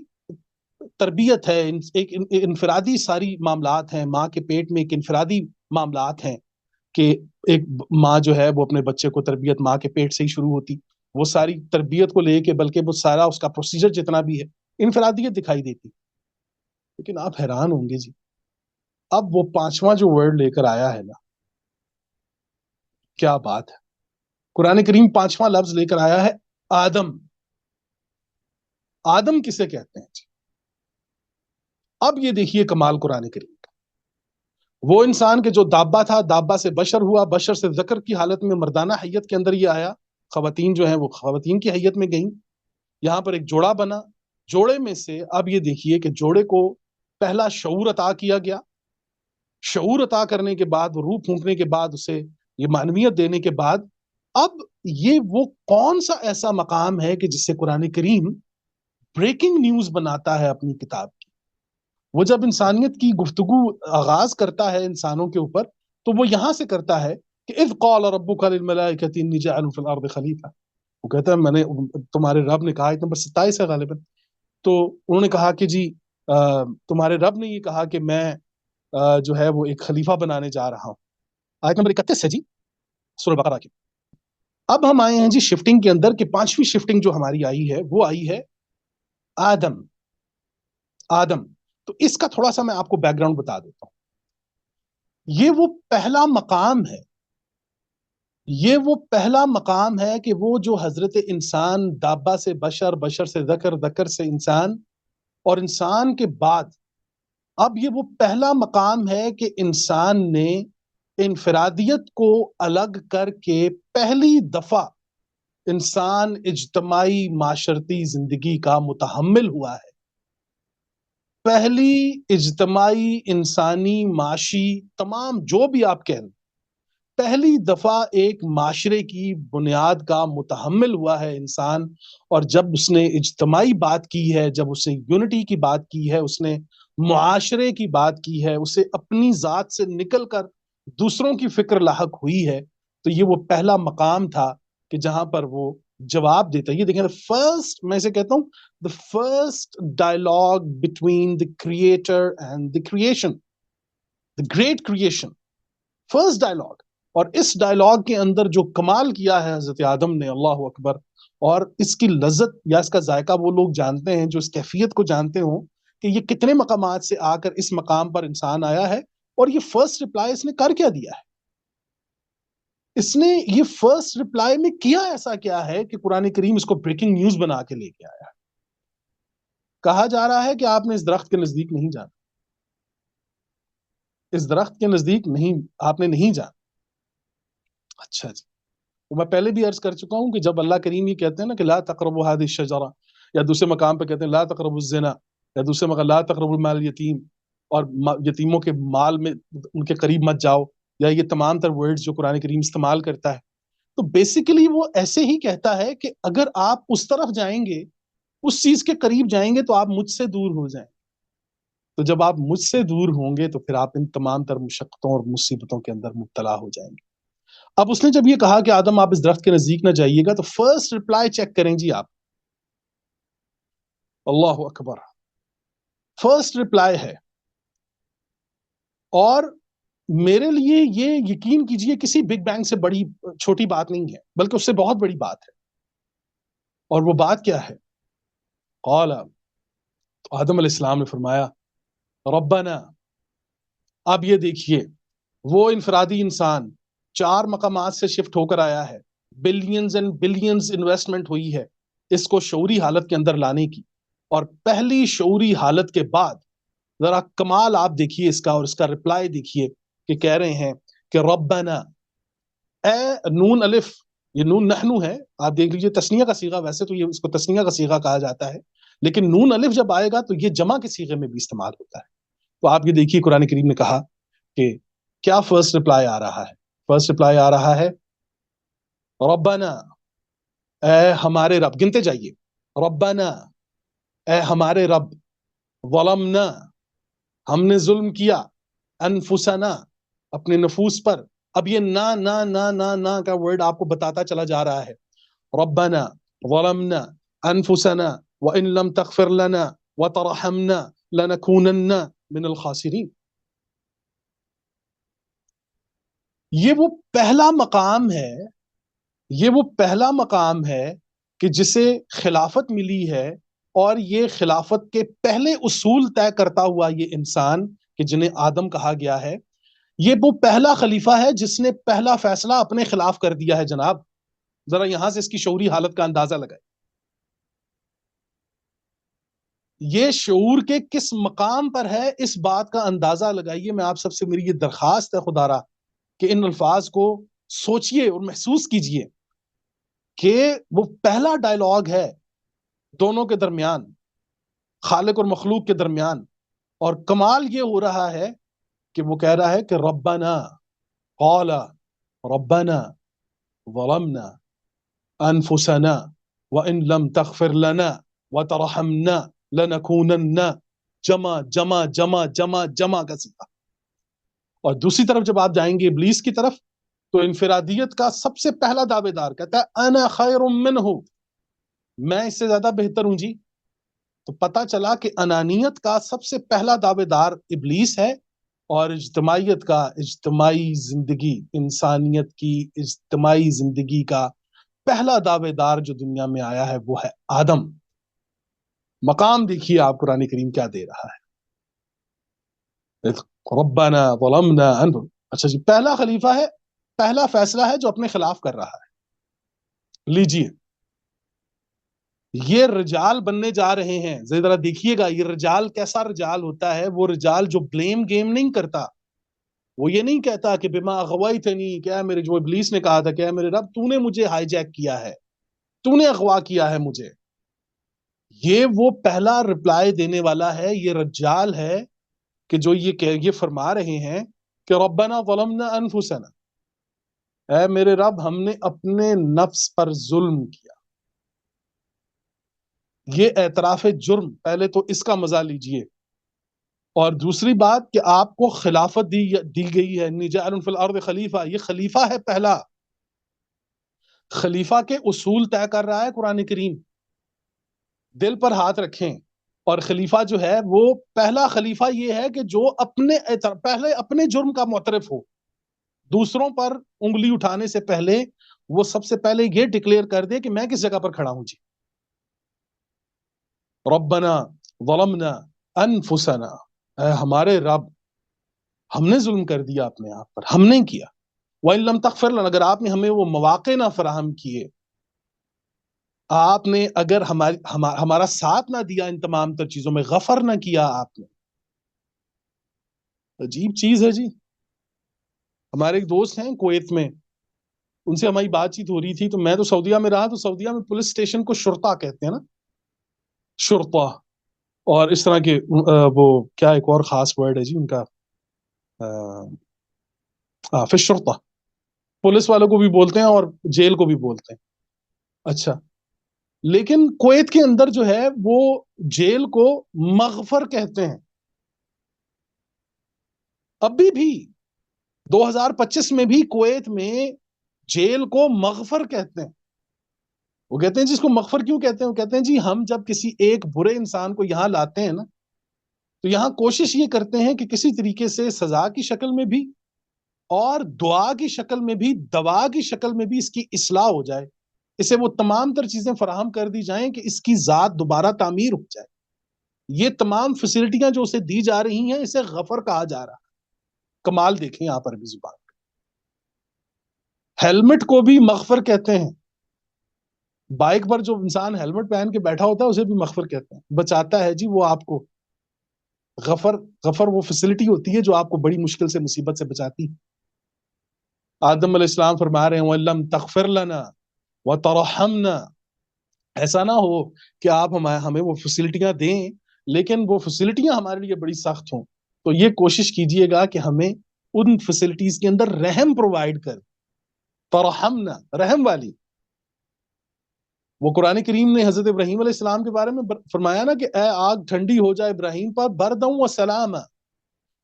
تربیت ہے, ایک انفرادی ساری معاملات ہیں. ماں کے پیٹ میں ایک انفرادی معاملات ہیں کہ ایک ماں جو ہے وہ اپنے بچے کو تربیت ماں کے پیٹ سے ہی شروع ہوتی, وہ ساری تربیت کو لے کے, بلکہ وہ سارا اس کا پروسیجر جتنا بھی ہے انفرادیت دکھائی دیتی. لیکن آپ حیران ہوں گے جی, اب وہ 5واں جو ورڈ لے کر آیا ہے نا, کیا بات ہے. قرآن کریم 5واں لفظ لے کر آیا ہے آدم. آدم کسے کہتے ہیں جی؟ اب یہ دیکھیے کمال قرآن کریم کا. وہ انسان کے جو دابا تھا، دابا سے بشر ہوا، بشر سے ذکر کی حالت میں مردانہ حیت کے اندر یہ آیا. خواتین جو ہیں وہ خواتین کی حیت میں گئیں. یہاں پر ایک جوڑا بنا. جوڑے میں سے اب یہ دیکھیے کہ جوڑے کو پہلا شعور عطا کیا گیا. شعور عطا کرنے کے بعد، روح پھونکنے کے بعد، اسے یہ معنویت دینے کے بعد، اب یہ وہ کون سا ایسا مقام ہے کہ جس سے قرآن کریم بریکنگ نیوز بناتا ہے اپنی کتاب کی. وہ جب انسانیت کی گفتگو آغاز کرتا ہے انسانوں کے اوپر، تو وہ یہاں سے کرتا ہے کہ اذ قال ربک للملائکۃ انی جاعل فی الارض خلیفہ. وہ کہتا ہے میں نے، تمہارے رب نے کہا، ایک نمبر 27 ہے غالباً، تو انہوں نے کہا کہ جی تمہارے رب نے یہ کہا کہ میں جو ہے وہ ایک خلیفہ بنانے جا رہا ہوں. آیت نمبر 31 ہے جی سورہ بقرہ کی. اب ہم آئے ہیں جی شفٹنگ کے اندر، کہ 5ویں شفٹنگ جو ہماری آئی ہے وہ آئی ہے آدم. آدم تو اس کا تھوڑا سا میں آپ کو بیک گراؤنڈ بتا دیتا ہوں. یہ وہ پہلا مقام ہے، یہ وہ پہلا مقام ہے کہ وہ جو حضرت انسان دابا سے بشر، بشر سے ذکر، ذکر سے انسان، اور انسان کے بعد اب یہ وہ پہلا مقام ہے کہ انسان نے انفرادیت کو الگ کر کے پہلی دفعہ انسان اجتماعی معاشرتی زندگی کا متحمل ہوا ہے. پہلی اجتماعی انسانی معاشی تمام جو بھی آپ کہیں، پہلی دفعہ ایک معاشرے کی بنیاد کا متحمل ہوا ہے انسان. اور جب اس نے اجتماعی بات کی ہے، جب اس نے یونٹی کی بات کی ہے، اس نے معاشرے کی بات کی ہے، اسے اپنی ذات سے نکل کر دوسروں کی فکر لاحق ہوئی ہے، تو یہ وہ پہلا مقام تھا کہ جہاں پر وہ جواب دیتا ہے. یہ دیکھیں فرسٹ، میں اسے کہتا ہوں the first dialogue between the creator and the creation, the great creation, first dialogue. اور اس ڈائلاگ کے اندر جو کمال کیا ہے حضرت آدم نے، اللہ اکبر، اور اس کی لذت یا اس کا ذائقہ وہ لوگ جانتے ہیں جو اس کیفیت کو جانتے ہوں کہ یہ کتنے مقامات سے آ کر اس مقام پر انسان آیا ہے. اور یہ فرسٹ رپلائی اس نے کر کیا دیا ہے؟ اس نے یہ فرسٹ رپلائی میں کیا ایسا کیا ہے کہ قرآن کریم اس کو بریکنگ نیوز بنا کے لے کے آیا ہے. کہا جا رہا ہے کہ آپ نے اس درخت کے نزدیک نہیں جانا، اس درخت کے نزدیک نہیں، آپ نے نہیں جانا. اچھا جی، وہ میں پہلے بھی عرض کر چکا ہوں کہ جب اللہ کریم یہ کہتے ہیں نا کہ لا تقربوا هذه الشجرہ، یا دوسرے مقام پہ کہتے ہیں لا تقربوا الزنا، یا دوسرے مقام لا تقربوا المال الیتیم، اور یتیموں کے مال میں ان کے قریب مت جاؤ، یا یہ تمام تر ورڈز جو قرآن کریم استعمال کرتا ہے. تو بیسیکلی وہ ایسے ہی کہتا ہے کہ اگر آپ اس طرف جائیں گے، اس چیز کے قریب جائیں گے، تو آپ مجھ سے دور ہو جائیں. تو جب آپ مجھ سے دور ہوں گے تو پھر آپ ان تمام تر مشقتوں اور مصیبتوں کے اندر مبتلا ہو جائیں گے. اب اس نے جب یہ کہا کہ آدم آپ اس درخت کے نزدیک نہ جائیے گا، تو فرسٹ رپلائی چیک کریں جی آپ. اللہ اکبر، فرسٹ رپلائی ہے. اور میرے لیے یہ یقین کیجئے کسی بگ بینگ سے بڑی چھوٹی بات نہیں ہے، بلکہ اس سے بہت بڑی بات ہے. اور وہ بات کیا ہے؟ قال، تو آدم علیہ السلام نے فرمایا ربنا. اب یہ دیکھیے وہ انفرادی انسان 4 مقامات سے شفٹ ہو کر آیا ہے، بلینز اینڈ بلینز انویسٹمنٹ ہوئی ہے اس کو شعوری حالت کے اندر لانے کی. اور پہلی شعوری حالت کے بعد ذرا کمال آپ دیکھیے اس کا، اور اس کا رپلائی دیکھیے کہ کہہ رہے ہیں کہ ربنا، اے نون الف، یہ نون نحنو ہے، آپ دیکھ لیجئے تسنیہ کا صیغہ، ویسے تو یہ اس کو تسنیہ کا صیغہ کہا جاتا ہے، لیکن نون الف جب آئے گا تو یہ جمع کے صیغے میں بھی استعمال ہوتا ہے. تو آپ یہ دیکھیے قرآن کریم نے کہا کہ کیا فرسٹ رپلائی آ رہا ہے؟ فرسٹ رپلائی آ رہا ہے ربنا، اے ہمارے رب. گنتے جائیے، ربنا، اے ہمارے رب، ظلمنا، ہم نے ظلم کیا، انفسنا، اپنے نفوس پر. اب یہ نا کا ورڈ آپ کو بتاتا چلا جا رہا ہے. ربنا ظلمنا انفسنا وان لم تغفر لنا وترحمنا لنكونن من الخاسرین. یہ وہ پہلا مقام ہے، یہ وہ پہلا مقام ہے کہ جسے خلافت ملی ہے. اور یہ خلافت کے پہلے اصول طے کرتا ہوا یہ انسان کہ جنہیں آدم کہا گیا ہے، یہ وہ پہلا خلیفہ ہے جس نے پہلا فیصلہ اپنے خلاف کر دیا ہے جناب. ذرا یہاں سے اس کی شعوری حالت کا اندازہ لگائے. یہ شعور کے کس مقام پر ہے اس بات کا اندازہ لگائیے. میں آپ سب سے میری یہ درخواست ہے خدا را کہ ان الفاظ کو سوچئے اور محسوس کیجئے کہ وہ پہلا ڈائلاگ ہے دونوں کے درمیان، خالق اور مخلوق کے درمیان. اور کمال یہ ہو رہا ہے کہ وہ کہہ رہا ہے کہ ربنا قال ربنا ظلمنا انفسنا وان لم تغفر لنا وترحمنا لنكونن جمع جمع جمع جمع جمع کا سکھا. اور دوسری طرف جب آپ جائیں گے ابلیس کی طرف تو انفرادیت کا سب سے پہلا دعوے دار کہتا ہے انا خیر منہ، میں اس سے زیادہ بہتر ہوں جی. تو پتا چلا کہ انانیت کا سب سے پہلا دعوے دار ابلیس ہے، اور اجتماعیت کا، اجتماعی زندگی، انسانیت کی اجتماعی زندگی کا پہلا دعوے دار جو دنیا میں آیا ہے وہ ہے آدم. مقام دیکھیے آپ قرآن کریم کیا دے رہا ہے. ربنا ظلمنا انفسنا. اچھا جی، پہلا خلیفہ ہے، پہلا فیصلہ ہے جو اپنے خلاف کر رہا ہے. لیجیے، یہ رجال بننے جا رہے ہیں. ذرا دیکھیے گا یہ رجال کیسا رجال ہوتا ہے. وہ رجال جو بلیم گیم نہیں کرتا، وہ یہ نہیں کہتا کہ بما اغویتنی، کیا میرے، جو ابلیس نے کہا تھا کہ میرے رب تو نے مجھے ہائی جیک کیا ہے، تو نے اغوا کیا ہے مجھے. یہ وہ پہلا رپلائی دینے والا ہے، یہ رجال ہے کہ جو یہ فرما رہے ہیں کہ ربنا ظلمنا انفسنا، اے میرے رب ہم نے اپنے نفس پر ظلم کیا. یہ اعتراف جرم پہلے تو اس کا مزہ لیجئے. اور دوسری بات کہ آپ کو خلافت دی گئی ہے، انی جاعل فی الارض خلیفہ. یہ خلیفہ ہے پہلا. خلیفہ کے اصول طے کر رہا ہے قرآن کریم. دل پر ہاتھ رکھیں. اور خلیفہ جو ہے وہ پہلا خلیفہ یہ ہے کہ جو پہلے اپنے جرم کا معترف ہو، دوسروں پر انگلی اٹھانے سے پہلے وہ سب سے پہلے یہ ڈکلیئر کر دے کہ میں کس جگہ پر کھڑا ہوں جی. ربنا ظلمنا انفسنا، اے ہمارے رب ہم نے ظلم کر دیا اپنے آپ پر، ہم نے کیا. وَإِن لَمْ تَغْفِرْ لَنَا، اگر آپ نے ہمیں وہ مواقع نہ فراہم کیے، آپ نے اگر ہمارا ساتھ نہ دیا ان تمام تر چیزوں میں، غفر نہ کیا آپ نے. عجیب چیز ہے جی. ہمارے ایک دوست ہیں کویت میں، ان سے ہماری بات چیت ہو رہی تھی. تو میں تو سعودیہ میں رہا، تو سعودیہ میں پولیس اسٹیشن کو شرطہ کہتے ہیں نا، شرطہ. اور اس طرح کے وہ کیا ایک اور خاص ورڈ ہے جی ان کا، فی الشرطہ، پولیس والوں کو بھی بولتے ہیں اور جیل کو بھی بولتے ہیں. اچھا، لیکن کویت کے اندر جو ہے وہ جیل کو مغفر کہتے ہیں. ابھی بھی 2025 میں بھی کویت میں جیل کو مغفر کہتے ہیں. وہ کہتے ہیں جی اس کو مغفر کیوں کہتے ہیں؟ وہ کہتے ہیں جی ہم جب کسی ایک برے انسان کو یہاں لاتے ہیں نا، تو یہاں کوشش یہ کرتے ہیں کہ کسی طریقے سے سزا کی شکل میں بھی اور دعا کی شکل میں بھی، دوا کی شکل میں بھی اس کی اصلاح ہو جائے، اسے وہ تمام تر چیزیں فراہم کر دی جائیں کہ اس کی ذات دوبارہ تعمیر ہو جائے. یہ تمام فیسلٹیاں جو اسے دی جا رہی ہیں، اسے غفر کہا جا رہا ہے. کمال دیکھیں یہاں پر بھی زبان. ہیلمٹ کو بھی مغفر کہتے ہیں. بائک پر جو انسان ہیلمٹ پہن کے بیٹھا ہوتا ہے اسے بھی مغفر کہتے ہیں. بچاتا ہے جی وہ آپ کو. غفر وہ فیسلٹی ہوتی ہے جو آپ کو بڑی مشکل سے مصیبت سے بچاتی. آدم علیہ السلام فرما رہے ہیں وَلَمْ تَغْفِرْ لَنَا وَتَرْحَمْنَا، ایسا نہ ہو کہ آپ ہمیں وہ فیسلٹیاں دیں لیکن وہ فیسلٹیاں ہمارے لیے بڑی سخت ہوں. تو یہ کوشش کیجئے گا کہ ہمیں ان فیسلٹیز کے اندر رحم پرووائڈ کر. ترحمنا، رحم والی. وہ قرآن کریم نے حضرت ابراہیم علیہ السلام کے بارے میں فرمایا نا کہ اے آگ ٹھنڈی ہو جائے ابراہیم پر بردوں و سلام.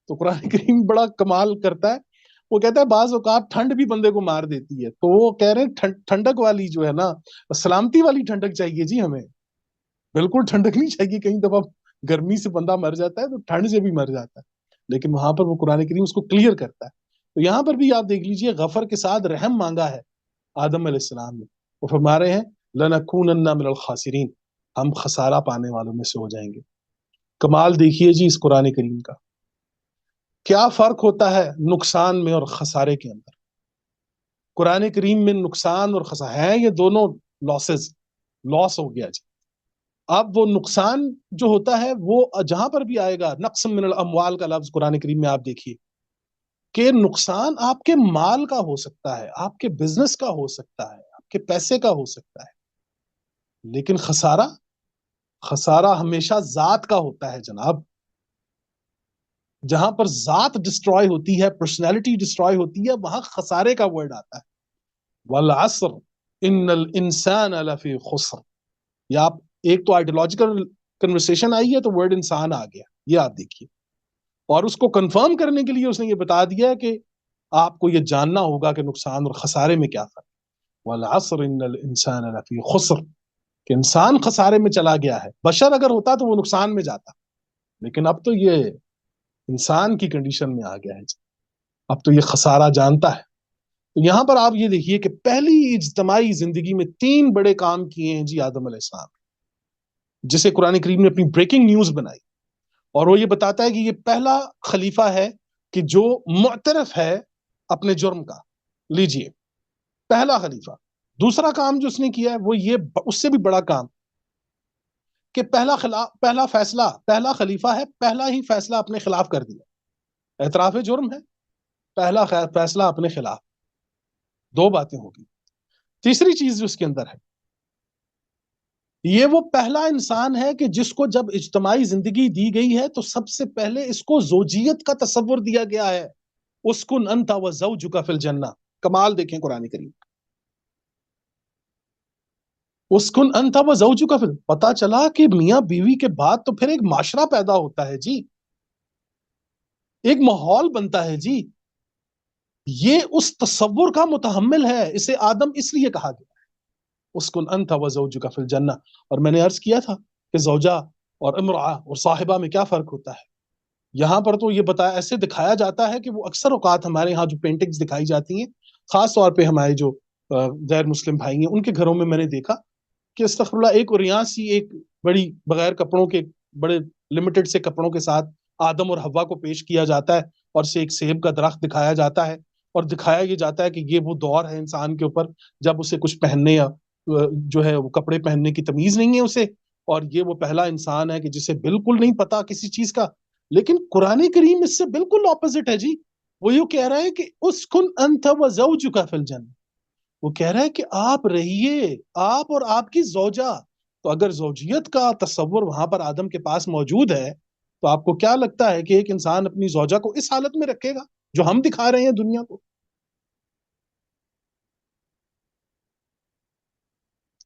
تو قرآن کریم بڑا کمال کرتا ہے. وہ کہتا ہے بعض اوقات ٹھنڈ بھی بندے کو مار دیتی ہے، تو وہ کہہ رہے ہیں ٹھنڈک والی جو ہے نا، سلامتی والی ٹھنڈک چاہیے جی ہمیں. بالکل ٹھنڈک نہیں چاہیے. کئی دفعہ گرمی سے بندہ مر جاتا ہے تو ٹھنڈ سے بھی مر جاتا ہے، لیکن وہاں پر وہ قرآن کریم اس کو کلیئر کرتا ہے. تو یہاں پر بھی آپ دیکھ لیجئے غفر کے ساتھ رحم مانگا ہے آدم علیہ السلام نے. وہ فرما رہے ہیں لَنَكُونَنَّ مِنَ الْخَاسِرِينَ، ہم خسارہ پانے والوں میں سے ہو جائیں گے. کمال دیکھیے جی اس قرآن کریم کا کیا فرق ہوتا ہے نقصان میں اور خسارے کے اندر؟ قرآن کریم میں نقصان اور خسارے ہیں، یہ دونوں لاسز، لاس ہو گیا جی۔ اب وہ نقصان جو ہوتا ہے وہ جہاں پر بھی آئے گا، نقص من الاموال کا لفظ قرآن کریم میں آپ دیکھیے کہ نقصان آپ کے مال کا ہو سکتا ہے، آپ کے بزنس کا ہو سکتا ہے، آپ کے پیسے کا ہو سکتا ہے، لیکن خسارہ، خسارہ ہمیشہ ذات کا ہوتا ہے جناب۔ جہاں پر ذات ڈسٹروائے ہوتی ہے، پرسنالٹی ڈسٹروائے ہوتی ہے، وہاں خسارے کا ورڈ آتا ہے۔ والعصر ان الانسان لفی خسر، یا آپ ایک تو آئیڈیولوجیکل کنورسیشن آئی ہے تو ورڈ انسان آ گیا، یہ آپ دیکھیے، اور اس کو کنفرم کرنے کے لیے اس نے یہ بتا دیا کہ آپ کو یہ جاننا ہوگا کہ نقصان اور خسارے میں کیا فرق ہے۔ والعصر ان الانسان لفی خسر، کہ انسان خسارے میں چلا گیا ہے۔ بشر اگر ہوتا تو وہ نقصان میں جاتا، لیکن اب تو یہ انسان کی کنڈیشن میں آ گیا ہے، اب تو یہ خسارہ جانتا ہے۔ تو یہاں پر آپ یہ دیکھیے کہ پہلی اجتماعی زندگی میں 3 بڑے کام کیے ہیں جی آدم علیہ السلام، جسے قرآن کریم نے اپنی بریکنگ نیوز بنائی، اور وہ یہ بتاتا ہے کہ یہ پہلا خلیفہ ہے کہ جو معترف ہے اپنے جرم کا، لیجئے پہلا خلیفہ۔ دوسرا کام جو اس نے کیا ہے وہ یہ، اس سے بھی بڑا کام، کہ پہلا فیصلہ، پہلا خلیفہ ہے، پہلا ہی فیصلہ اپنے خلاف کر دیا، اعتراف جرم ہے، پہلا فیصلہ اپنے خلاف۔ 2 باتیں ہوگی۔ تیسری چیز جو اس کے اندر ہے، یہ وہ پہلا انسان ہے کہ جس کو جب اجتماعی زندگی دی گئی ہے تو سب سے پہلے اس کو زوجیت کا تصور دیا گیا ہے۔ اسکن انت وزوجک فی الجنہ، کمال دیکھیں قرآن کریم، اسکن انت وزوجک فی، پتا چلا کہ میاں بیوی کے بعد تو پھر ایک معاشرہ پیدا ہوتا ہے جی، ایک ماحول بنتا ہے جی، یہ اس تصور کا متحمل ہے، اسے آدم اس لیے کہا گیا اسکن انت وزوجک فی الجنہ۔ اور میں نے عرض کیا تھا کہ زوجہ اور امرأہ اور صاحبہ میں کیا فرق ہوتا ہے۔ یہاں پر تو یہ بتایا، ایسے دکھایا جاتا ہے کہ وہ اکثر اوقات ہمارے ہاں جو پینٹنگز دکھائی جاتی ہیں، خاص طور پہ ہمارے جو غیر مسلم بھائی ہیں ان کے گھروں میں نے دیکھا کہ استغفر اللہ، ایک اوریا سی ایک بڑی بغیر کپڑوں کے، بڑے لمیٹڈ سے کپڑوں کے ساتھ آدم اور حوا کو پیش کیا جاتا ہے، اور سے ایک سیب کا درخت دکھایا جاتا ہے، اور دکھایا یہ جاتا ہے کہ یہ وہ دور ہے انسان کے اوپر جب اسے کچھ پہننے یا جو ہے وہ کپڑے پہننے کی تمیز نہیں ہے اسے، اور یہ وہ پہلا انسان ہے کہ جسے بالکل نہیں پتا کسی چیز کا۔ لیکن قرآن کریم اس سے بالکل اپوزٹ ہے جی، وہ یہ کہہ رہا ہے کہ اسکن انت وزوجک فی الجنہ، وہ کہہ رہا ہے کہ آپ رہیے، آپ اور آپ کی زوجہ۔ تو اگر زوجیت کا تصور وہاں پر آدم کے پاس موجود ہے تو آپ کو کیا لگتا ہے کہ ایک انسان اپنی زوجہ کو اس حالت میں رکھے گا جو ہم دکھا رہے ہیں دنیا کو؟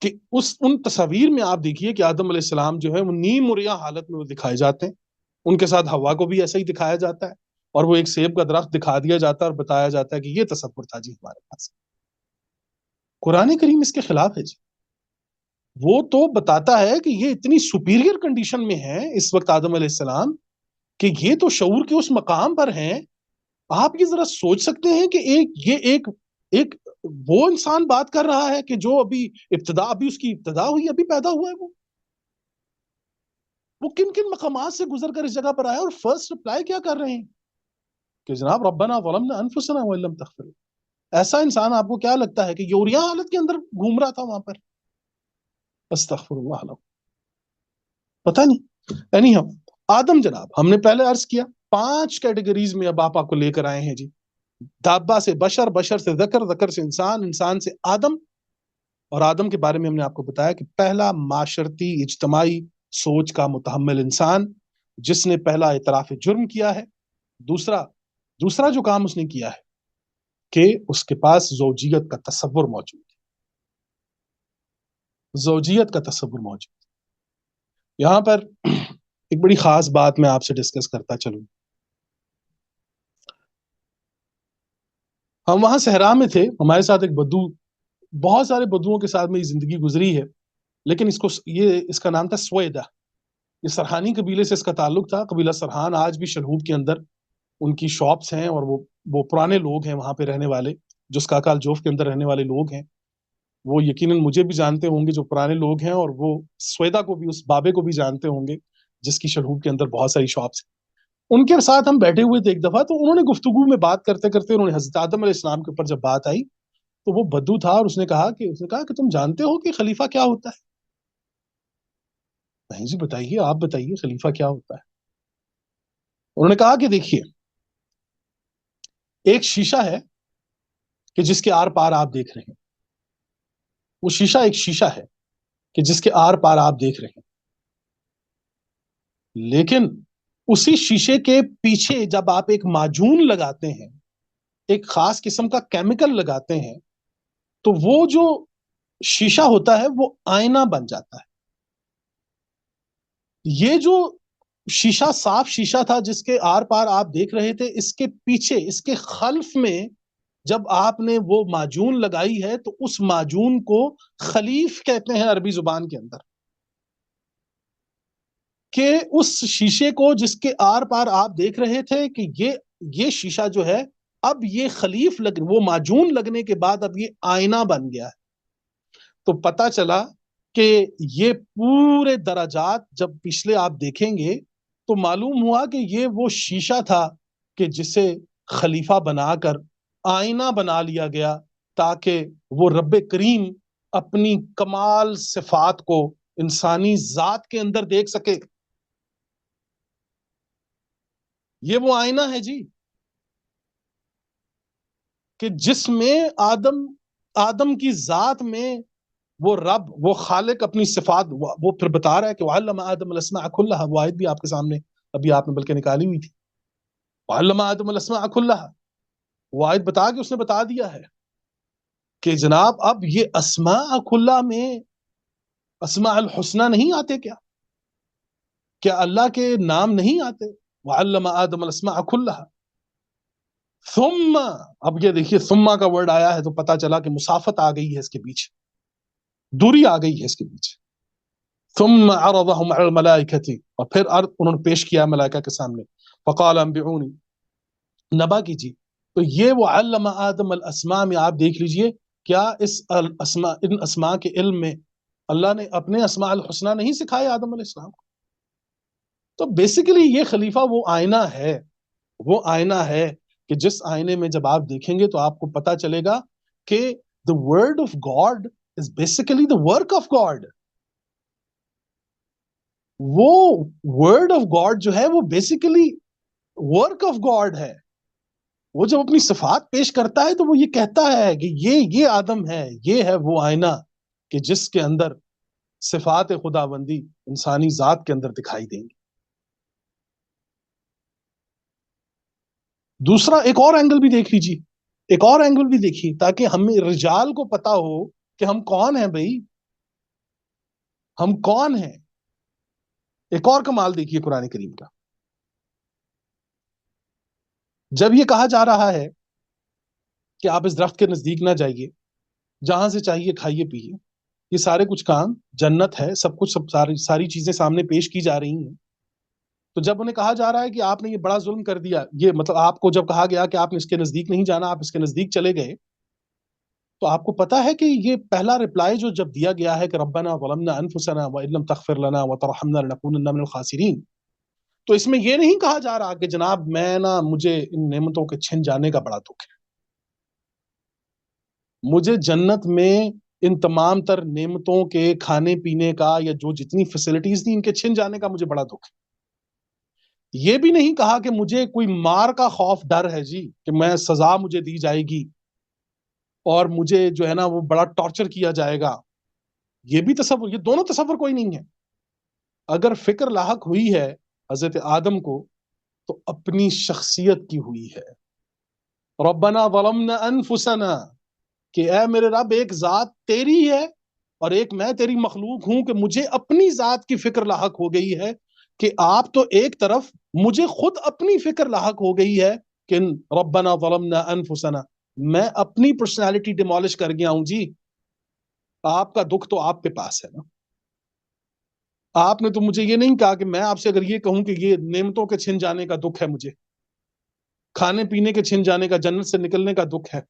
کہ ان تصاویر میں آپ دیکھیے کہ آدم علیہ السلام جو ہے وہ نیم مریا حالت میں وہ دکھائے جاتے ہیں، ان کے ساتھ ہوا کو بھی ایسا ہی دکھایا جاتا ہے، اور وہ ایک سیب کا درخت دکھا دیا جاتا ہے اور بتایا جاتا ہے کہ یہ تصور تھا جی ہمارے پاس۔ قرآن کریم اس کے خلاف ہے جی، وہ تو بتاتا ہے کہ یہ اتنی سپیریئر کنڈیشن میں ہے اس وقت آدم علیہ السلام کہ یہ تو شعور کے اس مقام پر ہیں۔ آپ یہ ذرا سوچ سکتے ہیں کہ ایک وہ انسان بات کر رہا ہے کہ جو ابھی اس کی ابتدا ہوئی، ابھی پیدا ہوا ہے، وہ کن کن مقامات سے گزر کر اس جگہ پر آیا، اور فرسٹ رپلائی کیا کر رہے ہیں کہ جناب ربنا ظلمنا انفسنا وان لم تغفر۔ ایسا انسان آپ کو کیا لگتا ہے کہ یوریا حالت کے اندر گھوم رہا تھا وہاں پر؟ استغفر اللہ لو، پتہ نہیں۔ اینی ہم آدم جناب، ہم نے پہلے عرض کیا 5 کیٹیگریز میں اب آپ کو لے کر آئے ہیں جی، دابا سے بشر، بشر سے ذکر، ذکر سے انسان، انسان سے آدم، اور آدم کے بارے میں ہم نے آپ کو بتایا کہ پہلا معاشرتی اجتماعی سوچ کا متحمل انسان جس نے پہلا اعتراف جرم کیا ہے۔ دوسرا جو کام اس نے کیا ہے کہ اس کے پاس زوجیت کا تصور موجود ہے، زوجیت کا تصور موجود ہے۔ یہاں پر ایک بڑی خاص بات میں آپ سے ڈسکس کرتا چلوں۔ ہم وہاں صحرا میں تھے، ہمارے ساتھ ایک بدو، بہت سارے بدوؤں کے ساتھ میری زندگی گزری ہے، لیکن اس کا نام تھا سویدہ، یہ سرحانی قبیلے سے اس کا تعلق تھا۔ قبیلہ سرحان آج بھی شلہوب کے اندر ان کی شاپس ہیں، اور وہ پرانے لوگ ہیں وہاں پہ رہنے والے، جو اسکاکال جوف کے اندر رہنے والے لوگ ہیں، وہ یقیناً مجھے بھی جانتے ہوں گے جو پرانے لوگ ہیں، اور وہ سویدہ کو بھی، اس بابے کو بھی جانتے ہوں گے جس کی شلہوب کے اندر بہت ساری شاپس ہیں۔ ان کے ساتھ ہم بیٹھے ہوئے تھے ایک دفعہ، تو انہوں نے گفتگو میں بات کرتے کرتے انہوں نے حضرت آدم علیہ السلام کے اوپر جب بات آئی تو وہ بدو تھا، اور اس نے کہا کہ تم جانتے ہو کہ خلیفہ کیا ہوتا ہے؟ نہیں جی بتائیے، آپ بتائیے خلیفہ کیا ہوتا ہے؟ انہوں نے کہا کہ دیکھیے، ایک شیشہ ہے کہ جس کے آر پار آپ دیکھ رہے ہیں، وہ شیشہ ایک شیشہ ہے کہ جس کے آر پار آپ دیکھ رہے ہیں، لیکن اسی شیشے کے پیچھے جب آپ ایک معجون لگاتے ہیں، ایک خاص قسم کا کیمیکل لگاتے ہیں، تو وہ جو شیشہ ہوتا ہے وہ آئینہ بن جاتا ہے۔ یہ جو شیشہ صاف شیشہ تھا جس کے آر پار آپ دیکھ رہے تھے، اس کے پیچھے، اس کے خلف میں جب آپ نے وہ معجون لگائی ہے تو اس معجون کو خلیف کہتے ہیں عربی زبان کے اندر، کہ اس شیشے کو جس کے آر پار آپ دیکھ رہے تھے کہ یہ شیشہ جو ہے اب یہ خلیف وہ معجون لگنے کے بعد اب یہ آئینہ بن گیا ہے۔ تو پتا چلا کہ یہ پورے درجات جب پچھلے آپ دیکھیں گے تو معلوم ہوا کہ یہ وہ شیشہ تھا کہ جسے خلیفہ بنا کر آئینہ بنا لیا گیا، تاکہ وہ رب کریم اپنی کمال صفات کو انسانی ذات کے اندر دیکھ سکے۔ یہ وہ آئینہ ہے جی کہ جس میں آدم کی ذات میں وہ رب، وہ خالق اپنی صفات، وہ پھر بتا رہا ہے کہ وَعَلَّمَ آدَمَ الْأَسْمَاءَ كُلَّهَا، وہ آیت بھی آپ کے سامنے ابھی آپ نے بلکہ نکالی ہوئی تھی، وَعَلَّمَ آدَمَ الْأَسْمَاءَ كُلَّهَا، وہ آیت بتا کے اس نے بتا دیا ہے کہ جناب اب یہ اسماء کلہ میں اسماء الحسنہ نہیں آتے کیا اللہ کے نام نہیں آتے؟ وَعَلَّمَ آدَمَ الْأَسْمَاءَ كُلَّهَا ثم، اب یہ دیکھیے ثم کا ورڈ آیا ہے تو پتا چلا کہ مسافت آ گئی ہے اس کے پیچھے، دوری آ گئی ہے اس کے پیچھے۔ ثم عرضهم على الملائکة، اور پھر انہوں نے پیش کیا ملائکہ کے سامنے، فقال انبئونی، نبا کیجیے۔ تو یہ وہ علم آدم الاسماء میں آپ دیکھ لیجئے، کیا ان اسماء کے علم میں اللہ نے اپنے اسماء الحسنہ نہیں سکھائے آدم علیہ السلام کو؟ تو بیسیکلی یہ خلیفہ وہ آئینہ ہے، وہ آئینہ ہے کہ جس آئینے میں جب آپ دیکھیں گے تو آپ کو پتا چلے گا کہ the word of God is basically the work of God۔ وہ word of God جو ہے وہ بیسیکلی work of God ہے۔ وہ جب اپنی صفات پیش کرتا ہے تو وہ یہ کہتا ہے کہ یہ آدم ہے، یہ ہے وہ آئینہ کہ جس کے اندر صفات خداوندی انسانی ذات کے اندر دکھائی دیں گی۔ دوسرا ایک اور اینگل بھی دیکھ لیجیے، ایک اور اینگل بھی دیکھیے تاکہ ہمیں رجال کو پتا ہو کہ ہم کون ہیں بھائی، ہم کون ہیں۔ ایک اور کمال دیکھیے قرآن کریم کا، جب یہ کہا جا رہا ہے کہ آپ اس درخت کے نزدیک نہ جائیے، جہاں سے چاہیے کھائیے پیئے، یہ سارے کچھ کام جنت ہے، سب کچھ ساری چیزیں سامنے پیش کی جا رہی ہیں، تو جب انہیں کہا جا رہا ہے کہ آپ نے یہ بڑا ظلم کر دیا، یہ مطلب آپ کو جب کہا گیا کہ آپ نے اس کے نزدیک نہیں جانا، آپ اس کے نزدیک چلے گئے، تو آپ کو پتا ہے کہ یہ پہلا رپلائی جو جب دیا گیا ہے کہ ربنا ظلمنا انفسنا وان لم تغفر لنا وترحمنا لنکونن من الخاسرین، تو اس میں یہ نہیں کہا جا رہا کہ جناب مجھے ان نعمتوں کے چھن جانے کا بڑا دکھ ہے، مجھے جنت میں ان تمام تر نعمتوں کے کھانے پینے کا یا جو جتنی فیسلٹیز تھی ان کے چھن جانے کا مجھے بڑا دکھ ہے۔ یہ بھی نہیں کہا کہ مجھے کوئی مار کا خوف ڈر ہے جی، کہ میں سزا مجھے دی جائے گی اور مجھے جو ہے نا وہ بڑا ٹارچر کیا جائے گا، یہ بھی تصور، یہ دونوں تصور کوئی نہیں ہے۔ اگر فکر لاحق ہوئی ہے حضرت آدم کو تو اپنی شخصیت کی ہوئی ہے۔ ربنا ظلمنا انفسنا، کہ اے میرے رب ایک ذات تیری ہے اور ایک میں تیری مخلوق ہوں، کہ مجھے اپنی ذات کی فکر لاحق ہو گئی ہے، کہ آپ تو ایک طرف، مجھے خود اپنی فکر لاحق ہو گئی ہے کہ ربنا ظلمنا انفسنا، میں اپنی پرسنالٹی ڈیمولش کر گیا ہوں جی۔ آپ کا دکھ تو آپ کے پاس ہے نا، آپ نے تو مجھے یہ نہیں کہا کہ میں آپ سے اگر یہ کہوں کہ یہ نعمتوں کے چھن جانے کا دکھ ہے، مجھے کھانے پینے کے چھن جانے کا، جنت سے نکلنے کا دکھ ہے،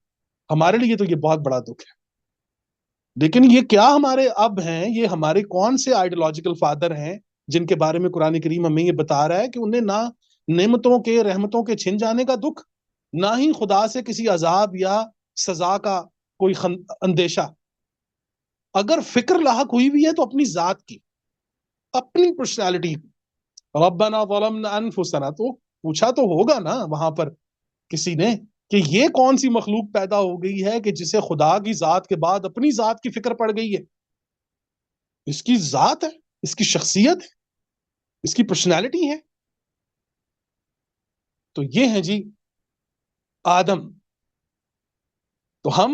ہمارے لیے تو یہ بہت بڑا دکھ ہے۔ لیکن یہ کیا ہمارے اب ہیں، یہ ہمارے کون سے آئیڈیولوجیکل فادر ہیں جن کے بارے میں قرآن کریم ہمیں یہ بتا رہا ہے کہ انہیں نہ نعمتوں کے رحمتوں کے چھن جانے کا دکھ، نہ ہی خدا سے کسی عذاب یا سزا کا کوئی اندیشہ۔ اگر فکر لاحق ہوئی بھی ہے تو اپنی ذات کی، اپنی پرسنالٹی کی۔ ربنا ظلمنا انفسنا، تو پوچھا تو ہوگا نا وہاں پر کسی نے کہ یہ کون سی مخلوق پیدا ہو گئی ہے کہ جسے خدا کی ذات کے بعد اپنی ذات کی فکر پڑ گئی ہے۔ اس کی ذات ہے، اس کی شخصیت ہے، اس کی پرسنالٹی ہے۔ تو یہ ہے جی آدم۔ تو ہم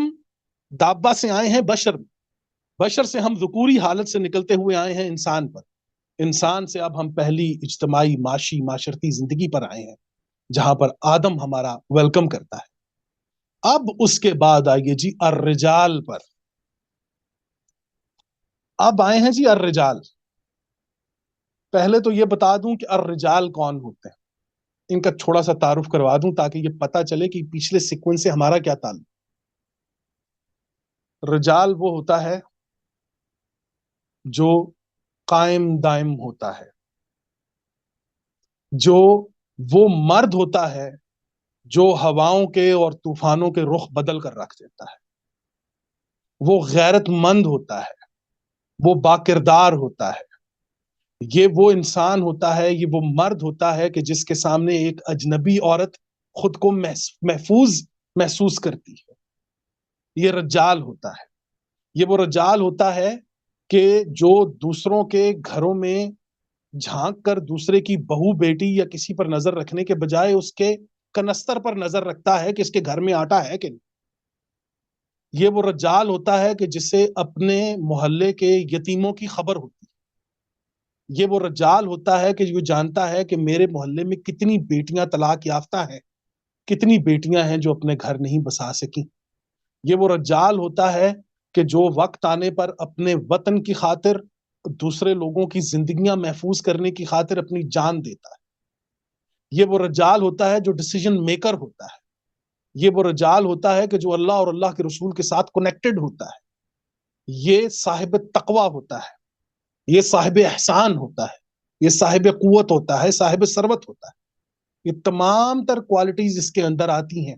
دابہ سے آئے ہیں بشر سے ہم ذکوری حالت سے نکلتے ہوئے آئے ہیں انسان پر۔ انسان سے اب ہم پہلی اجتماعی معاشی معاشرتی زندگی پر آئے ہیں، جہاں پر آدم ہمارا ویلکم کرتا ہے۔ اب اس کے بعد آئیے جی الرجال پر۔ اب آئے ہیں جی الرجال۔ پہلے تو یہ بتا دوں کہ الرجال کون ہوتے ہیں، ان کا تھوڑا سا تعارف کروا دوں تاکہ یہ پتا چلے کہ پچھلے سیکوینس سے ہمارا کیا تعلق۔ رجال وہ ہوتا ہے جو قائم دائم ہوتا ہے، جو وہ مرد ہوتا ہے جو ہواؤں کے اور طوفانوں کے رخ بدل کر رکھ دیتا ہے، وہ غیرت مند ہوتا ہے، وہ باکردار ہوتا ہے، یہ وہ انسان ہوتا ہے، یہ وہ مرد ہوتا ہے کہ جس کے سامنے ایک اجنبی عورت خود کو محفوظ محسوس کرتی ہے، یہ رجال ہوتا ہے۔ یہ وہ رجال ہوتا ہے کہ جو دوسروں کے گھروں میں جھانک کر دوسرے کی بہو بیٹی یا کسی پر نظر رکھنے کے بجائے اس کے کنستر پر نظر رکھتا ہے کہ اس کے گھر میں آٹا ہے کہ نہیں۔ یہ وہ رجال ہوتا ہے کہ جسے اپنے محلے کے یتیموں کی خبر ہوتی ہے۔ یہ وہ رجال ہوتا ہے کہ جو جانتا ہے کہ میرے محلے میں کتنی بیٹیاں طلاق یافتہ ہیں، کتنی بیٹیاں ہیں جو اپنے گھر نہیں بسا سکیں۔ یہ وہ رجال ہوتا ہے کہ جو وقت آنے پر اپنے وطن کی خاطر، دوسرے لوگوں کی زندگیاں محفوظ کرنے کی خاطر اپنی جان دیتا ہے۔ یہ وہ رجال ہوتا ہے جو ڈیسیژن میکر ہوتا ہے۔ یہ وہ رجال ہوتا ہے کہ جو اللہ اور اللہ کے رسول کے ساتھ کنیکٹڈ ہوتا ہے۔ یہ صاحب تقوی ہوتا ہے، یہ صاحب احسان ہوتا ہے، یہ صاحب قوت ہوتا ہے، صاحب ثروت ہوتا ہے۔ یہ تمام تر کوالٹیز اس کے اندر آتی ہیں۔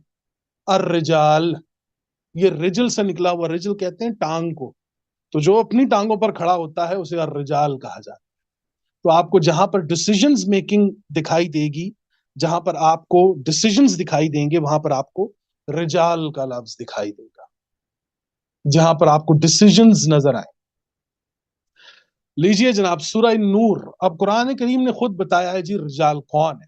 الرجال، یہ رجل سے نکلا ہوا، رجل کہتے ہیں ٹانگ کو، تو جو اپنی ٹانگوں پر کھڑا ہوتا ہے اسے الرجال کہا جاتا ہے۔ تو آپ کو جہاں پر ڈیسیژنز میکنگ دکھائی دے گی، جہاں پر آپ کو ڈیسیژنز دکھائی دیں گے، وہاں پر آپ کو رجال کا لفظ دکھائی دے گا، جہاں پر آپ کو ڈیسیژنز نظر آئیں۔ لیجئے جناب سورہ نور، اب قرآن کریم نے خود بتایا ہے جی رجال کون ہے۔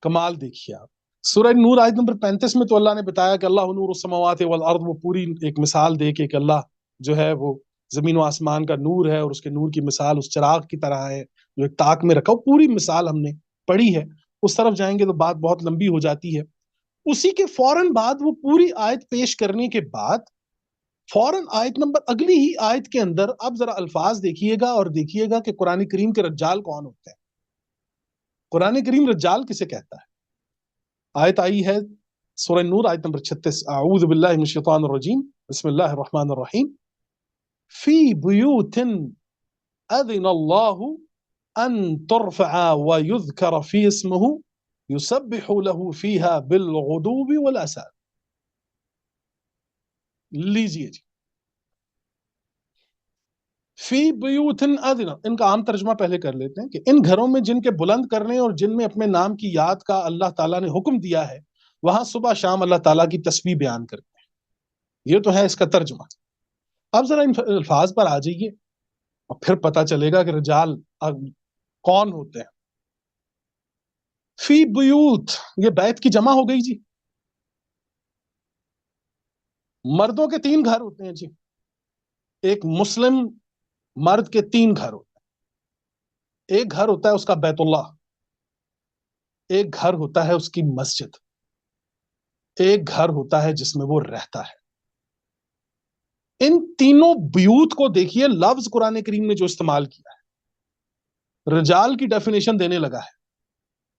کمال دیکھیے آپ، سورہ نور آیت نمبر 35 میں تو اللہ نے بتایا کہ اللہ نور السماوات والارض، وہ پوری ایک مثال دے کے کہ اللہ جو ہے وہ زمین و آسمان کا نور ہے، اور اس کے نور کی مثال اس چراغ کی طرح ہے جو ایک تاک میں رکھا۔ پوری مثال ہم نے پڑھی ہے، اس طرف جائیں گے تو بات بہت لمبی ہو جاتی ہے۔ اسی کے فوراً بعد وہ پوری آیت پیش کرنے کے بعد فوراً آیت نمبر اگلی ہی آیت کے اندر اب ذرا الفاظ دیکھیے گا اور دیکھیے گا کہ قرآن کریم کے رجال کون ہوتے ہیں۔ قرآن کریم رجال کسے کہتا ہے؟ آیت آئی ہے سورہ نور آیت نمبر 36، اعوذ باللہ من الشیطان الرجیم، بسم اللہ الرحمن الرحیم، فی بیوت اذن اللہ ان ترفع ویذکر فی اسمہ یسبح له فیہا بالغدو والآصال۔ لیجئے جی، فی بیوت اذن، ان کا عام ترجمہ پہلے کر لیتے ہیں کہ ان گھروں میں جن کے بلند کرنے اور جن میں اپنے نام کی یاد کا اللہ تعالیٰ نے حکم دیا ہے، وہاں صبح شام اللہ تعالیٰ کی تسبیح بیان کرتے ہیں۔ یہ تو ہے اس کا ترجمہ۔ اب ذرا ان الفاظ پر آ جائیے اور پھر پتا چلے گا کہ رجال کون ہوتے ہیں۔ فی بیوت، یہ بیت کی جمع ہو گئی جی۔ مردوں کے 3 گھر ہوتے ہیں جی، ایک مسلم مرد کے 3 گھر ہوتے ہیں۔ ایک گھر ہوتا ہے اس کا بیت اللہ، ایک گھر ہوتا ہے اس کی مسجد، ایک گھر ہوتا ہے جس میں وہ رہتا ہے۔ ان تینوں بیوت کو دیکھیے، لفظ قرآن کریم نے جو استعمال کیا ہے، رجال کی ڈیفینیشن دینے لگا ہے،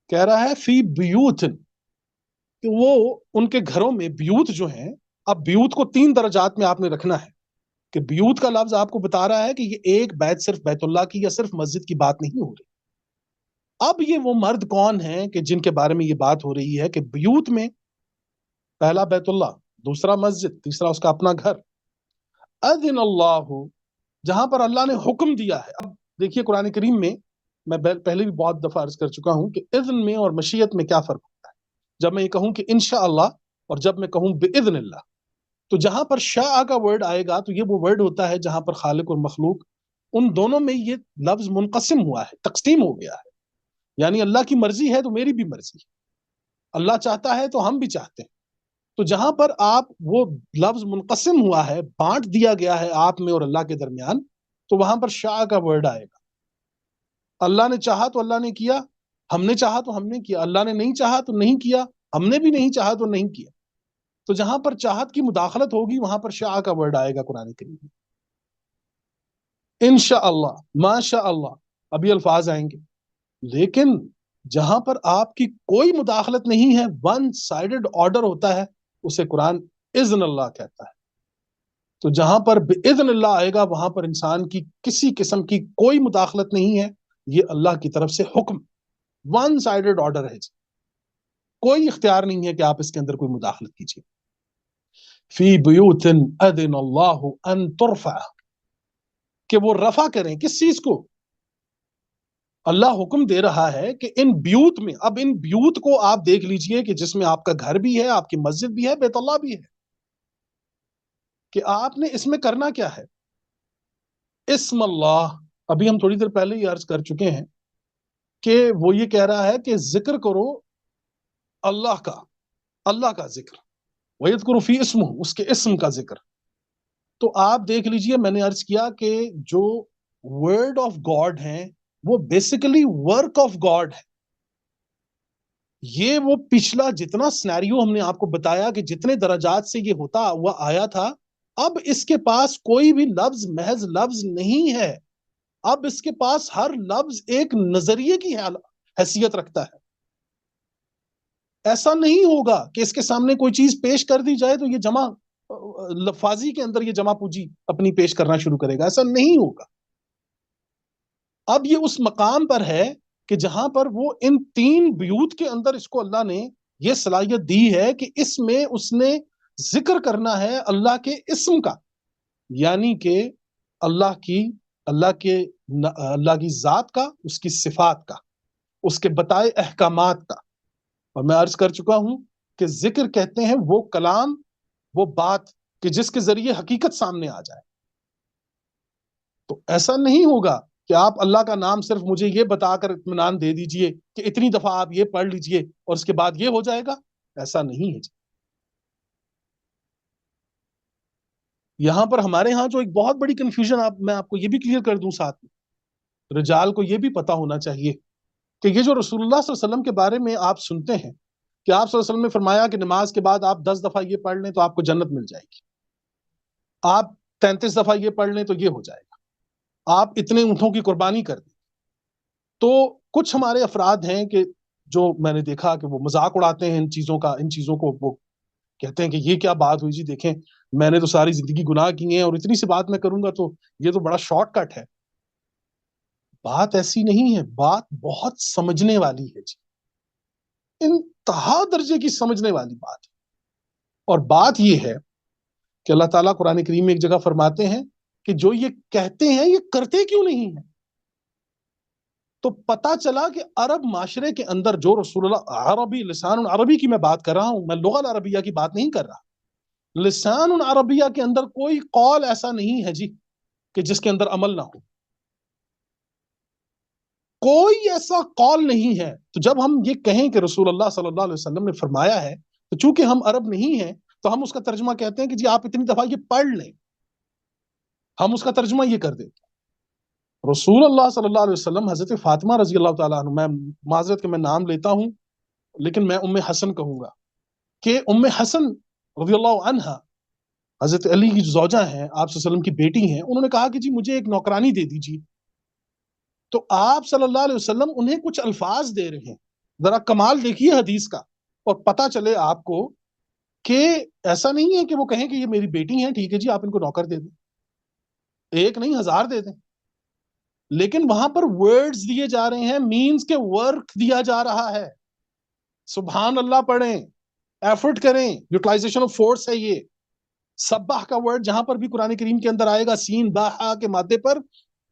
کہہ رہا ہے فی بیوت، کہ وہ ان کے گھروں میں بیوت جو ہیں۔ اب بیوت کو 3 درجات میں آپ نے رکھنا ہے کہ بیوت کا لفظ آپ کو بتا رہا ہے کہ یہ ایک بیت صرف بیت اللہ کی یا صرف مسجد کی بات نہیں ہو رہی۔ اب یہ وہ مرد کون ہیں کہ جن کے بارے میں یہ بات ہو رہی ہے کہ بیوت میں پہلا بیت اللہ، دوسرا مسجد، تیسرا اس کا اپنا گھر، اذن اللہ، جہاں پر اللہ نے حکم دیا ہے. اب دیکھیے قرآن کریم میں پہلے بھی بہت دفعہ عرض کر چکا ہوں کہ اذن میں اور مشیت میں کیا فرق ہوتا ہے. جب میں یہ کہوں کہ انشاءاللہ اور جب میں کہوں باذن اللہ، تو جہاں پر شاء کا ورڈ آئے گا تو یہ وہ ورڈ ہوتا ہے جہاں پر خالق اور مخلوق ان دونوں میں یہ لفظ منقسم ہوا ہے، تقسیم ہو گیا ہے. یعنی اللہ کی مرضی ہے تو میری بھی مرضی ہے، اللہ چاہتا ہے تو ہم بھی چاہتے ہیں. تو جہاں پر آپ وہ لفظ منقسم ہوا ہے، بانٹ دیا گیا ہے آپ میں اور اللہ کے درمیان، تو وہاں پر شاء کا ورڈ آئے گا. اللہ نے چاہا تو اللہ نے کیا، ہم نے چاہا تو ہم نے کیا، اللہ نے نہیں چاہا تو نہیں کیا، ہم نے بھی نہیں چاہا تو نہیں کیا. تو جہاں پر چاہت کی مداخلت ہوگی وہاں پر شاء کا ورڈ آئے گا قرآن کریم میں. انشاءاللہ، ماشاء اللہ، ابھی الفاظ آئیں گے. لیکن جہاں پر آپ کی کوئی مداخلت نہیں ہے، ون سائیڈڈ آرڈر ہوتا ہے، اسے قرآن اذن اللہ کہتا ہے. تو جہاں پر باذن اللہ آئے گا وہاں پر انسان کی کسی قسم کی کوئی مداخلت نہیں ہے، یہ اللہ کی طرف سے حکم، ون سائیڈڈ آرڈر ہے. کوئی اختیار نہیں ہے کہ آپ اس کے اندر کوئی مداخلت کیجیے. فی بیوت اذن اللہ ان ترفع، کہ وہ رفع کریں کس چیز کو؟ اللہ حکم دے رہا ہے کہ ان بیوت میں، اب ان بیوت کو آپ دیکھ لیجئے کہ جس میں آپ کا گھر بھی ہے، آپ کی مسجد بھی ہے، بیت اللہ بھی ہے، کہ آپ نے اس میں کرنا کیا ہے؟ اسم اللہ. ابھی ہم تھوڑی دیر پہلے ہی عرض کر چکے ہیں کہ وہ یہ کہہ رہا ہے کہ ذکر کرو اللہ کا ذکر، وَيَذْكُرُ فِي اسمہ، اس کے اسم کا ذکر. تو آپ دیکھ لیجئے، میں نے عرض کیا کہ جو ورڈ آف گاڈ ہیں وہ بیسیکلی ورک آف گاڈ ہے. یہ وہ پچھلا جتنا سنیریو ہم نے آپ کو بتایا کہ جتنے درجات سے یہ ہوتا ہوا آیا تھا، اب اس کے پاس کوئی بھی لفظ محض لفظ نہیں ہے. اب اس کے پاس ہر لفظ ایک نظریے کی حیثیت رکھتا ہے. ایسا نہیں ہوگا کہ اس کے سامنے کوئی چیز پیش کر دی جائے تو یہ جمع لفاظی کے اندر یہ جمع پوجی اپنی پیش کرنا شروع کرے گا. ایسا نہیں ہوگا. اب یہ اس مقام پر ہے کہ جہاں پر وہ ان تین بیوت کے اندر اس کو اللہ نے یہ صلاحیت دی ہے کہ اس میں اس نے ذکر کرنا ہے اللہ کے اسم کا، یعنی کہ اللہ کی ذات کا، اس کی صفات کا، اس کے بتائے احکامات کا. اور میں عرض کر چکا ہوں کہ ذکر کہتے ہیں وہ کلام، وہ بات کہ جس کے ذریعے حقیقت سامنے آ جائے. تو ایسا نہیں ہوگا کہ آپ اللہ کا نام صرف مجھے یہ بتا کر اطمینان دے دیجئے کہ اتنی دفعہ آپ یہ پڑھ لیجئے اور اس کے بعد یہ ہو جائے گا. ایسا نہیں ہے. یہاں پر ہمارے ہاں جو ایک بہت بڑی کنفیوژن، میں آپ کو یہ بھی کلیئر کر دوں ساتھ میں، رجال کو یہ بھی پتا ہونا چاہیے کہ یہ جو رسول اللہ صلی اللہ علیہ وسلم کے بارے میں آپ سنتے ہیں کہ آپ صلی اللہ علیہ وسلم نے فرمایا کہ نماز کے بعد آپ 10 دفعہ یہ پڑھ لیں تو آپ کو جنت مل جائے گی، آپ 33 دفعہ یہ پڑھ لیں تو یہ ہو جائے گا، آپ اتنے اونٹوں کی قربانی کر دیں. تو کچھ ہمارے افراد ہیں کہ جو میں نے دیکھا کہ وہ مذاق اڑاتے ہیں ان چیزوں کو وہ کہتے ہیں کہ یہ کیا بات ہوئی جی، دیکھیں میں نے تو ساری زندگی گناہ کیے ہیں اور اتنی سی بات میں کروں گا تو یہ تو بڑا شارٹ کٹ ہے. بات ایسی نہیں ہے، بات بہت سمجھنے والی ہے جی، انتہا درجے کی سمجھنے والی بات ہے. اور بات یہ ہے کہ اللہ تعالیٰ قرآن کریم میں ایک جگہ فرماتے ہیں کہ جو یہ کہتے ہیں یہ کرتے کیوں نہیں ہیں. تو پتا چلا کہ عرب معاشرے کے اندر جو رسول اللہ، عربی لسان عربی کی میں بات کر رہا ہوں، میں لغت عربیہ کی بات نہیں کر رہا. لسان عربیہ کے اندر کوئی قول ایسا نہیں ہے جی کہ جس کے اندر عمل نہ ہو، کوئی ایسا قول نہیں ہے. تو جب ہم یہ کہیں کہ رسول اللہ صلی اللہ علیہ وسلم نے فرمایا ہے، تو چونکہ ہم عرب نہیں ہیں تو ہم اس کا ترجمہ کہتے ہیں کہ جی آپ اتنی دفعہ یہ پڑھ لیں. ہم اس کا ترجمہ یہ کر دیتے. رسول اللہ صلی اللہ علیہ وسلم حضرت فاطمہ رضی اللہ تعالیٰ عنہ، میں معذرت کہ میں نام لیتا ہوں لیکن میں ام حسن کہوں گا، کہ ام حسن رضی اللہ عنہ حضرت علی کی جو زوجہ ہیں، آپ صلی اللہ علیہ وسلم کی بیٹی ہیں، انہوں نے کہا کہ جی مجھے ایک نوکرانی دے دیجیے. تو آپ صلی اللہ علیہ وسلم انہیں کچھ الفاظ دے رہے ہیں. ذرا کمال دیکھیے حدیث کا، اور پتا چلے آپ کو کہ ایسا نہیں ہے کہ وہ کہیں کہ یہ میری بیٹی ہیں، ٹھیک ہے جی آپ ان کو نوکر دے دیں، ایک نہیں 1000 دے دیں. لیکن وہاں پر ورڈز دیے جا رہے ہیں، مینز کے ورک دیا جا رہا ہے. سبحان اللہ پڑھیں، ایفرٹ کریں، یوٹیلائزیشن آف فورس ہے یہ. سبح کا ورڈ جہاں پر بھی قرآن کریم کے اندر آئے گا سین باہا کے مادے پر،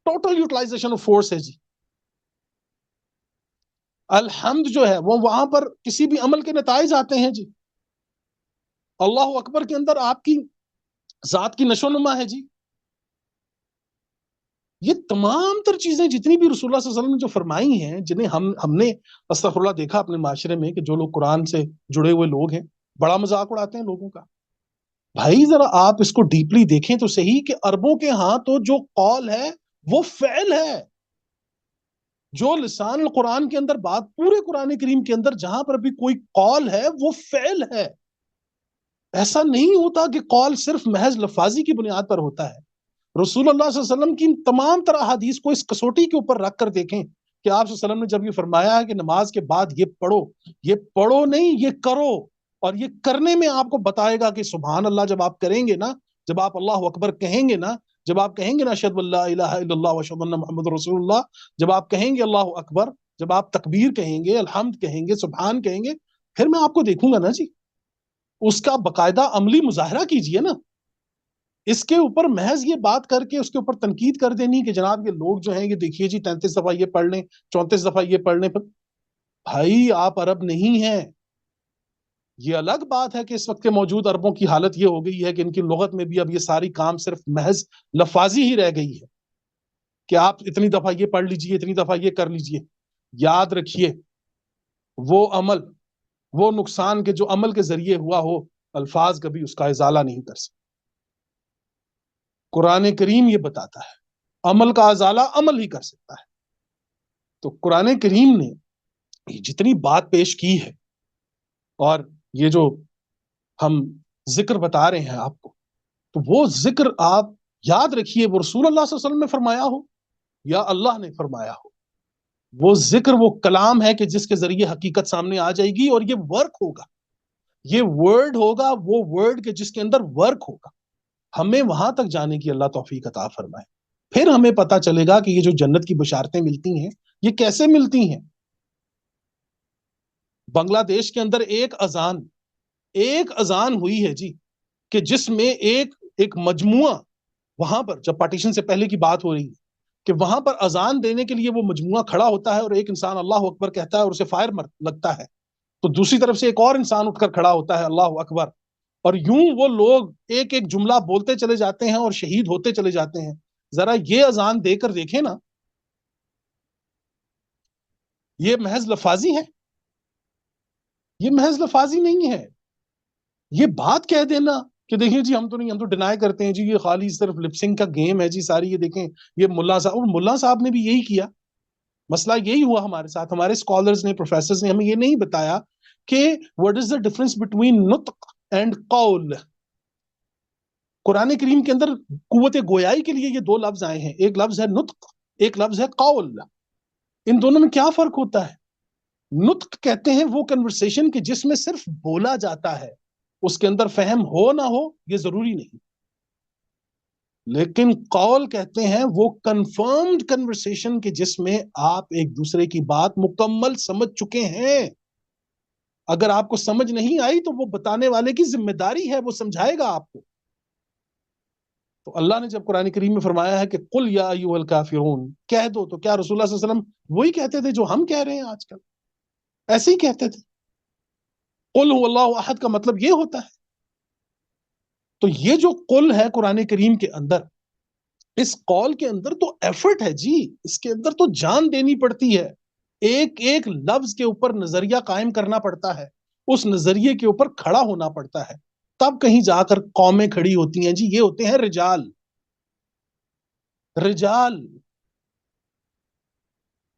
ٹوٹل یوٹیلائزیشن آف فورس ہے جی. الحمد جو ہے وہ وہاں پر کسی بھی عمل کے نتائج آتے ہیں جی. اللہ اکبر کے اندر آپ کی ذات کی نشو نما ہے جی. یہ تمام تر چیزیں جتنی بھی رسول اللہ صلی اللہ علیہ وسلم نے جو فرمائی ہیں، جنہیں ہم نے استغفر اللہ دیکھا اپنے معاشرے میں کہ جو لوگ قرآن سے جڑے ہوئے لوگ ہیں بڑا مذاق اڑاتے ہیں لوگوں کا. بھائی ذرا آپ اس کو ڈیپلی دیکھیں تو صحیح کہ عربوں کے ہاں تو جو قول ہے وہ فعل ہے. جو لسان القرآن کے اندر بات پورے قرآن کریم کے اندر جہاں پر بھی کوئی قول ہے وہ فعل ہے. ایسا نہیں ہوتا کہ قول صرف محض لفاظی کی بنیاد پر ہوتا ہے. رسول اللہ صلی اللہ علیہ وسلم کی تمام طرح حدیث کو اس کسوٹی کے اوپر رکھ کر دیکھیں کہ آپ صلی اللہ علیہ وسلم نے جب یہ فرمایا ہے کہ نماز کے بعد یہ پڑھو نہیں، یہ کرو. اور یہ کرنے میں آپ کو بتائے گا کہ سبحان اللہ جب آپ کریں گے نا، جب آپ اللہ اکبر کہیں گے نا، جب آپ کہیں گے نا اشہد ان لا الہ الا اللہ واشہد ان محمد رسول اللہ، جب آپ کہیں گے اللہ اکبر، جب آپ تکبیر کہیں گے، الحمد کہیں گے، سبحان کہیں گے، پھر میں آپ کو دیکھوں گا نا جی. اس کا باقاعدہ عملی مظاہرہ کیجئے نا. اس کے اوپر محض یہ بات کر کے اس کے اوپر تنقید کر دینی کہ جناب یہ لوگ جو ہیں یہ دیکھیے جی 33 دفعہ یہ پڑھ لیں، 34 دفعہ یہ پڑھ لیں. بھائی آپ عرب نہیں ہیں. یہ الگ بات ہے کہ اس وقت کے موجود عربوں کی حالت یہ ہو گئی ہے کہ ان کی لغت میں بھی اب یہ ساری کام صرف محض لفاظی ہی رہ گئی ہے کہ آپ اتنی دفعہ یہ پڑھ لیجئے، اتنی دفعہ یہ کر لیجئے. یاد رکھیے وہ عمل، وہ نقصان کے جو عمل کے ذریعے ہوا ہو، الفاظ کبھی اس کا ازالہ نہیں کر سکتے. قرآن کریم یہ بتاتا ہے عمل کا ازالہ عمل ہی کر سکتا ہے. تو قرآن کریم نے جتنی بات پیش کی ہے اور یہ جو ہم ذکر بتا رہے ہیں آپ کو، تو وہ ذکر آپ یاد رکھیے وہ رسول اللہ صلی اللہ علیہ وسلم نے فرمایا ہو یا اللہ نے فرمایا ہو، وہ ذکر وہ کلام ہے کہ جس کے ذریعے حقیقت سامنے آ جائے گی. اور یہ ورک ہوگا، یہ ورڈ ہوگا، وہ ورڈ کے جس کے اندر ورک ہوگا. ہمیں وہاں تک جانے کی اللہ توفیق عطا فرمائے. پھر ہمیں پتا چلے گا کہ یہ جو جنت کی بشارتیں ملتی ہیں یہ کیسے ملتی ہیں. بنگلہ دیش کے اندر ایک اذان ہوئی ہے جی کہ جس میں ایک مجموعہ، وہاں پر جب پارٹیشن سے پہلے کی بات ہو رہی ہے کہ وہاں پر اذان دینے کے لیے وہ مجموعہ کھڑا ہوتا ہے اور ایک انسان اللہ اکبر کہتا ہے اور اسے فائر لگتا ہے، تو دوسری طرف سے ایک اور انسان اٹھ کر کھڑا ہوتا ہے اللہ اکبر، اور یوں وہ لوگ ایک ایک جملہ بولتے چلے جاتے ہیں اور شہید ہوتے چلے جاتے ہیں. ذرا یہ اذان دے کر دیکھیں نا، یہ محض لفاظی ہے، یہ محض لفاظی نہیں ہے. یہ بات کہہ دینا کہ دیکھیں جی ہم تو نہیں، ہم تو ڈینائی کرتے ہیں جی یہ خالی صرف لپسنگ کا گیم ہے جی ساری، یہ دیکھیں یہ ملا صاحب نے بھی یہی کیا. مسئلہ یہی ہوا ہمارے ساتھ. ہمارے اسکالرز نے، پروفیسرز نے ہمیں یہ نہیں بتایا کہ what is the difference between نطق اینڈ قول. قرآن کریم کے اندر قوت گویائی کے لیے یہ دو لفظ آئے ہیں، ایک لفظ ہے نطق، ایک لفظ ہے قول. ان دونوں میں کیا فرق ہوتا ہے؟ نطق کہتے ہیں وہ کنورسیشن کہ جس میں صرف بولا جاتا ہے، اس کے اندر فہم ہو نہ ہو یہ ضروری نہیں. لیکن قول کہتے ہیں وہ کنفرمڈ کنورسیشن کہ جس میں آپ ایک دوسرے کی بات مکمل سمجھ چکے ہیں. اگر آپ کو سمجھ نہیں آئی تو وہ بتانے والے کی ذمہ داری ہے، وہ سمجھائے گا آپ کو. تو اللہ نے جب قرآن کریم میں فرمایا ہے کہ قل یا ایھا الکافرون، کہہ دو، تو کیا رسول اللہ صلی اللہ علیہ وسلم وہی کہتے تھے جو ہم کہہ رہے ہیں آج کل؟ ایسے ہی کہتے تھے. قل هو اللہ احد کا مطلب یہ ہوتا ہے. تو یہ جو قل ہے قرآن کریم کے اندر، اس قول کے اندر تو ایفرٹ ہے جی، اس کے اندر تو جان دینی پڑتی ہے. ایک ایک لفظ کے اوپر نظریہ قائم کرنا پڑتا ہے، اس نظریے کے اوپر کھڑا ہونا پڑتا ہے، تب کہیں جا کر قومیں کھڑی ہوتی ہیں جی. یہ ہوتے ہیں رجال.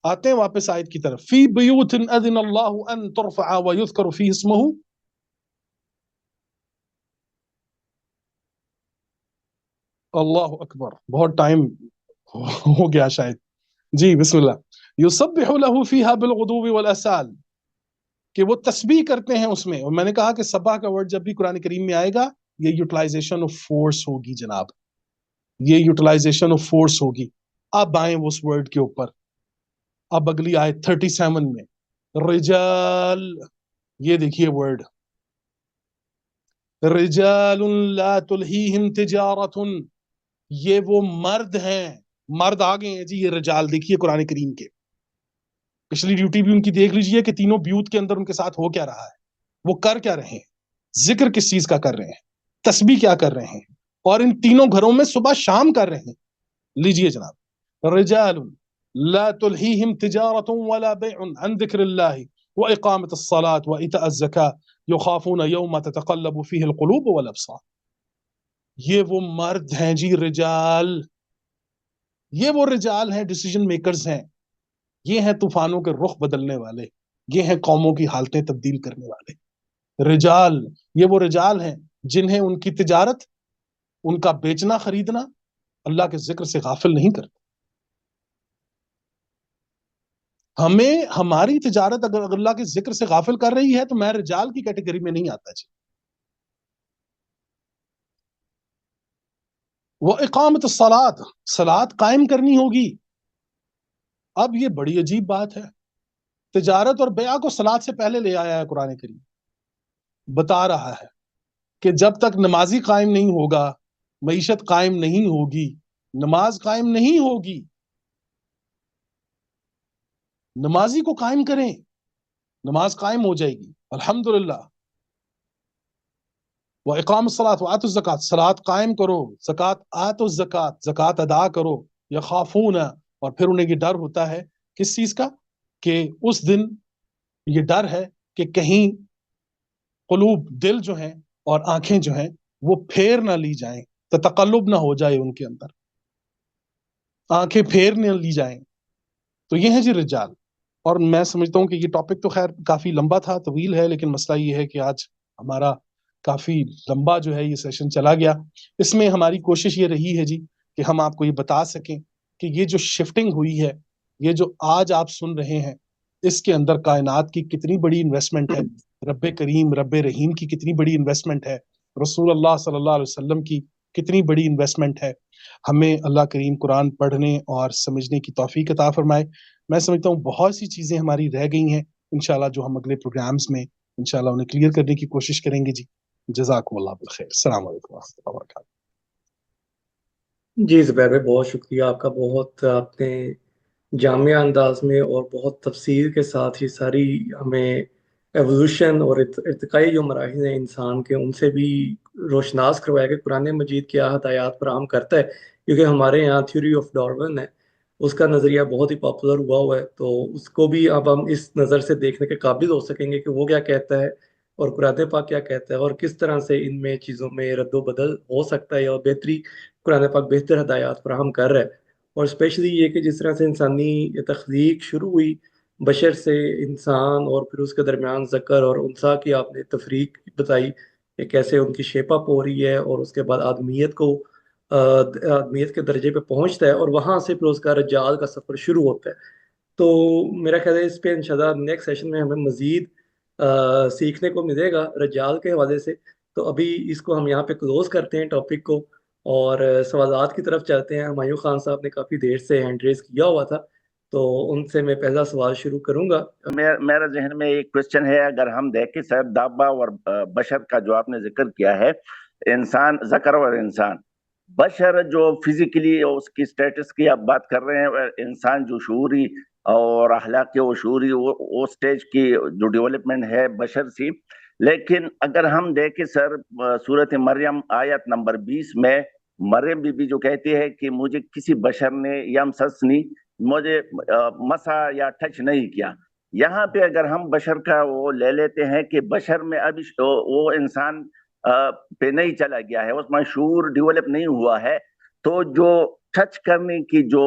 آتے ہیں واپس آیت کی طرف. فی بیوت اذن اللہ ان ترفع ویذکر فی اسمہ. اللہ اکبر، بہت ٹائم ہو گیا شاید. جی بسم اللہ. یسبح له فیہا بالغدو والآصال، کہ وہ تسبیح کرتے ہیں اس میں. اور میں نے کہا کہ سبح کا ورڈ جب بھی قرآن کریم میں آئے گا یہ یوٹیلائزیشن آف فورس ہوگی جناب، یہ یوٹیلائزیشن آف فورس ہوگی. اب آئیں اس ورڈ کے اوپر. اب اگلی آیت 37 میں رجال، یہ دیکھیے ورڈ رجال لا تلہیہم تجارت، یہ وہ مرد ہیں، مرد آگے ہیں جی. یہ رجال دیکھیے قرآن کریم کے، پچھلی ڈیوٹی بھی ان کی دیکھ لیجئے کہ تینوں بیوت کے اندر ان کے ساتھ ہو کیا رہا ہے، وہ کر کیا رہے ہیں، ذکر کس چیز کا کر رہے ہیں، تسبیح کیا کر رہے ہیں، اور ان تینوں گھروں میں صبح شام کر رہے ہیں. لیجئے جناب، رجال لا تلہیہم تجارت ولا بیع عن ذکر اللہ وإقامة الصلاة وإيتاء الزکاة یخافون یوم تتقلب فیہ القلوب والابصار. یہ وہ مرد ہیں جی رجال، یہ وہ رجال ہیں، ڈیسیجن میکرز ہیں، یہ ہیں طوفانوں کے رخ بدلنے والے، یہ ہیں قوموں کی حالتیں تبدیل کرنے والے. رجال، یہ وہ رجال ہیں جنہیں ان کی تجارت، ان کا بیچنا خریدنا اللہ کے ذکر سے غافل نہیں کرتا. ہمیں ہماری تجارت اگر اللہ کے ذکر سے غافل کر رہی ہے تو میں رجال کی کیٹیگری میں نہیں آتا جی. وہ اقامت الصلاۃ، صلاۃ قائم کرنی ہوگی. اب یہ بڑی عجیب بات ہے، تجارت اور بیع کو صلاۃ سے پہلے لے آیا ہے قرآن کریم. بتا رہا ہے کہ جب تک نمازی قائم نہیں ہوگا، معیشت قائم نہیں ہوگی، نماز قائم نہیں ہوگی. نمازی کو قائم کریں، نماز قائم ہو جائے گی الحمدللہ. وَإِقَامُ الصَّلَاةِ وَآتُوا الزَّكَاةَ، صلاۃ قائم کرو، زکات آتوا الزکات، زکات ادا کرو. یخافون، اور پھر انہیں یہ ڈر ہوتا ہے کس چیز کا، کہ اس دن یہ ڈر ہے کہ کہیں قلوب، دل جو ہیں اور آنکھیں جو ہیں وہ پھیر نہ لی جائیں، تقلب نہ ہو جائے ان کے اندر، آنکھیں پھیر نہ لی جائیں. تو یہ ہے جی رجال. اور میں سمجھتا ہوں کہ یہ ٹاپک تو خیر کافی لمبا تھا، طویل ہے، لیکن مسئلہ یہ ہے کہ آج ہمارا کافی لمبا جو ہے یہ سیشن چلا گیا. اس میں ہماری کوشش یہ رہی ہے جی کہ ہم آپ کو یہ بتا سکیں کہ یہ جو شفٹنگ ہوئی ہے، یہ جو آج آپ سن رہے ہیں، اس کے اندر کائنات کی کتنی بڑی انویسٹمنٹ ہے، رب کریم رب رحیم کی کتنی بڑی انویسٹمنٹ ہے، رسول اللہ صلی اللہ علیہ وسلم کی کتنی بڑی انویسٹمنٹ ہے. ہمیں اللہ کریم قرآن پڑھنے اور سمجھنے کی توفیق عطا فرمائے. میں سمجھتا ہوں بہت سی چیزیں ہماری رہ گئی ہیں انشاءاللہ، جو ہم اگلے پروگرامز میں انشاءاللہ انہیں کلیئر کرنے کی کوشش کریں گے جی. جزاکم اللہ بالخیر. السلام علیکم ورحمۃ اللہ وبرکاتہ. جی زبیر بھائی، بہت شکریہ آپ کا. بہت آپ نے جامع انداز میں اور بہت تفصیل کے ساتھ یہ ساری ہمیں ایوولوشن اور ارتقائی جو مراحل ہیں انسان کے، ان سے بھی روشناس کروایا کہ قرآن مجید کیا ہدایات فراہم کرتا ہے. کیونکہ ہمارے یہاں تھیوری آف ڈارون ہے، اس کا نظریہ بہت ہی پاپولر ہوا ہے، تو اس کو بھی اب ہم اس نظر سے دیکھنے کے قابل ہو سکیں گے کہ وہ کیا کہتا ہے اور قرآن پاک کیا کہتا ہے، اور کس طرح سے ان میں چیزوں میں رد و بدل ہو سکتا ہے اور بہتری قرآن پاک بہتر ہدایات فراہم کر رہا ہے. اور اسپیشلی یہ کہ جس طرح سے انسانی تخلیق شروع ہوئی بشر سے، انسان اور پھر اس کے درمیان ذکر اور انثیٰ کی آپ نے تفریق بتائی کہ کیسے ان کی شیپ اپ ہو رہی ہے، اور اس کے بعد آدمیت کے درجے پہ پہنچتا ہے، اور وہاں سے پھر اس کا رجال کا سفر شروع ہوتا ہے. تو میرا خیال ہے اس پہ انشاءاللہ نیکسٹ سیشن میں ہمیں مزید سیکھنے کو ملے گا رجال کے حوالے سے. تو ابھی اس کو ہم یہاں پہ کلوز کرتے ہیں ٹاپک کو، اور سوالات کی طرف چلتے ہیں. ہمایوں خان صاحب نے کافی دیر سے ہینڈ ریز کیا ہوا تھا، تو ان سے میں پہلا سوال شروع کروں گا. میرا ذہن میں ایک کوشچن ہے. اگر ہم دیکھیں سر، دابا اور بشر کا جو آپ نے ذکر کیا ہے، انسان، ذکر اور انسان، بشر جو فزیکلی اس کی سٹیٹس کی آپ بات کر رہے ہیں، انسان جو شعوری اور اخلاقی و شعوری وہ سٹیج کی جو ڈیولپمنٹ ہے بشر سی. لیکن اگر ہم دیکھیں سر، سورۃ مریم آیت نمبر 20 میں مریم بی بی جو کہتی ہے کہ مجھے کسی بشر نے یم سسنی، مجھے مسا یا ٹچ نہیں کیا. یہاں پہ اگر ہم بشر کا وہ لے لیتے ہیں کہ بشر میں ابھی وہ انسان پہ نہیں چلا گیا ہے، اس میں شعور ڈیولپ نہیں ہوا ہے، تو جو ٹچ کرنے کی جو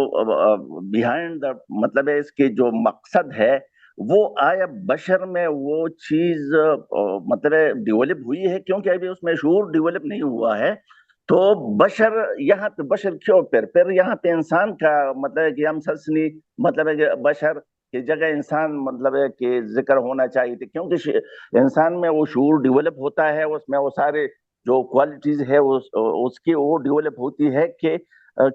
بیہائنڈ دا مطلب ہے اس کے جو مقصد ہے، وہ آیا بشر میں وہ چیز مطلب ڈیولپ ہوئی ہے؟ کیونکہ ابھی اس میں شعور ڈیولپ نہیں ہوا ہے. تو بشر یہاں پہ بشر کیوں پھر یہاں پہ انسان کا مطلب ہے کہ ہم سسنی مطلب ہے کہ بشر کی جگہ انسان مطلب ہے کہ ذکر ہونا چاہیے تھے، کیونکہ انسان میں وہ شعور ڈیولپ ہوتا ہے، اس میں وہ سارے جو کوالٹیز ہے اس کی وہ ڈیولپ ہوتی ہے کہ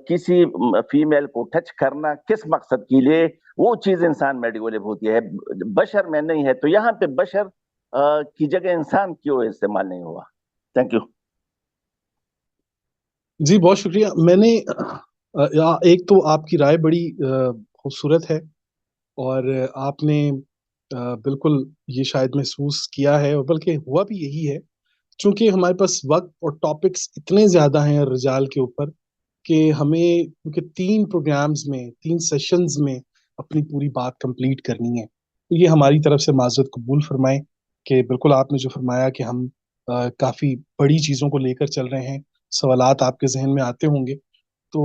کسی فیمیل کو ٹچ کرنا کس مقصد کے لیے، وہ چیز انسان میں ڈیولپ ہوتی ہے، بشر میں نہیں ہے. تو یہاں پہ بشر کی جگہ انسان کیوں استعمال نہیں ہوا؟ Thank you. جی بہت شکریہ. میں نے ایک تو آپ کی رائے بڑی خوبصورت ہے، اور آپ نے بالکل یہ شاید محسوس کیا ہے، اور بلکہ ہوا بھی یہی ہے، چونکہ ہمارے پاس وقت اور ٹاپکس اتنے زیادہ ہیں رجال کے اوپر کہ ہمیں کیونکہ 3 پروگرامز میں 3 سیشنز میں اپنی پوری بات کمپلیٹ کرنی ہے. تو یہ ہماری طرف سے معذرت قبول فرمائیں کہ بالکل آپ نے جو فرمایا کہ ہم کافی بڑی چیزوں کو لے کر چل رہے ہیں، سوالات آپ کے ذہن میں آتے ہوں گے، تو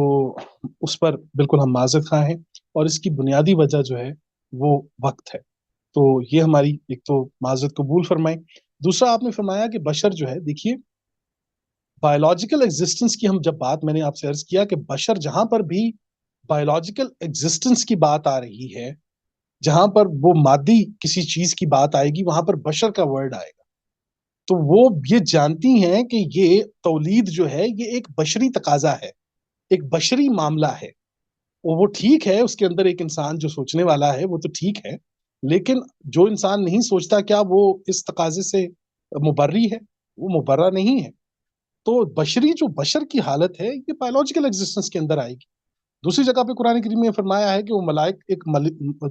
اس پر بالکل ہم معذرت خواہ ہیں، اور اس کی بنیادی وجہ جو ہے وہ وقت ہے. تو یہ ہماری ایک تو معذرت قبول فرمائیں. دوسرا آپ نے فرمایا کہ بشر جو ہے، دیکھیے بایولوجیکل ایگزسٹنس کی ہم جب بات، میں نے آپ سے عرض کیا کہ بشر جہاں پر بھی بایولوجیکل ایگزسٹنس کی بات آ رہی ہے، جہاں پر وہ مادی کسی چیز کی بات آئے گی، وہاں پر بشر کا ورڈ آئے گا. تو وہ یہ جانتی ہیں کہ یہ تولید جو ہے یہ ایک بشری تقاضا ہے، ایک بشری معاملہ ہے. وہ ٹھیک ہے، اس کے اندر ایک انسان جو سوچنے والا ہے وہ تو ٹھیک ہے، لیکن جو انسان نہیں سوچتا، کیا وہ اس تقاضے سے مبرری ہے؟ وہ مبرہ نہیں ہے. تو جو بشر کی حالت ہے یہ بایولوجیکل ایگزسٹنس کے اندر آئے گی. دوسری جگہ پہ قرآن کریم میں فرمایا ہے کہ وہ ملائک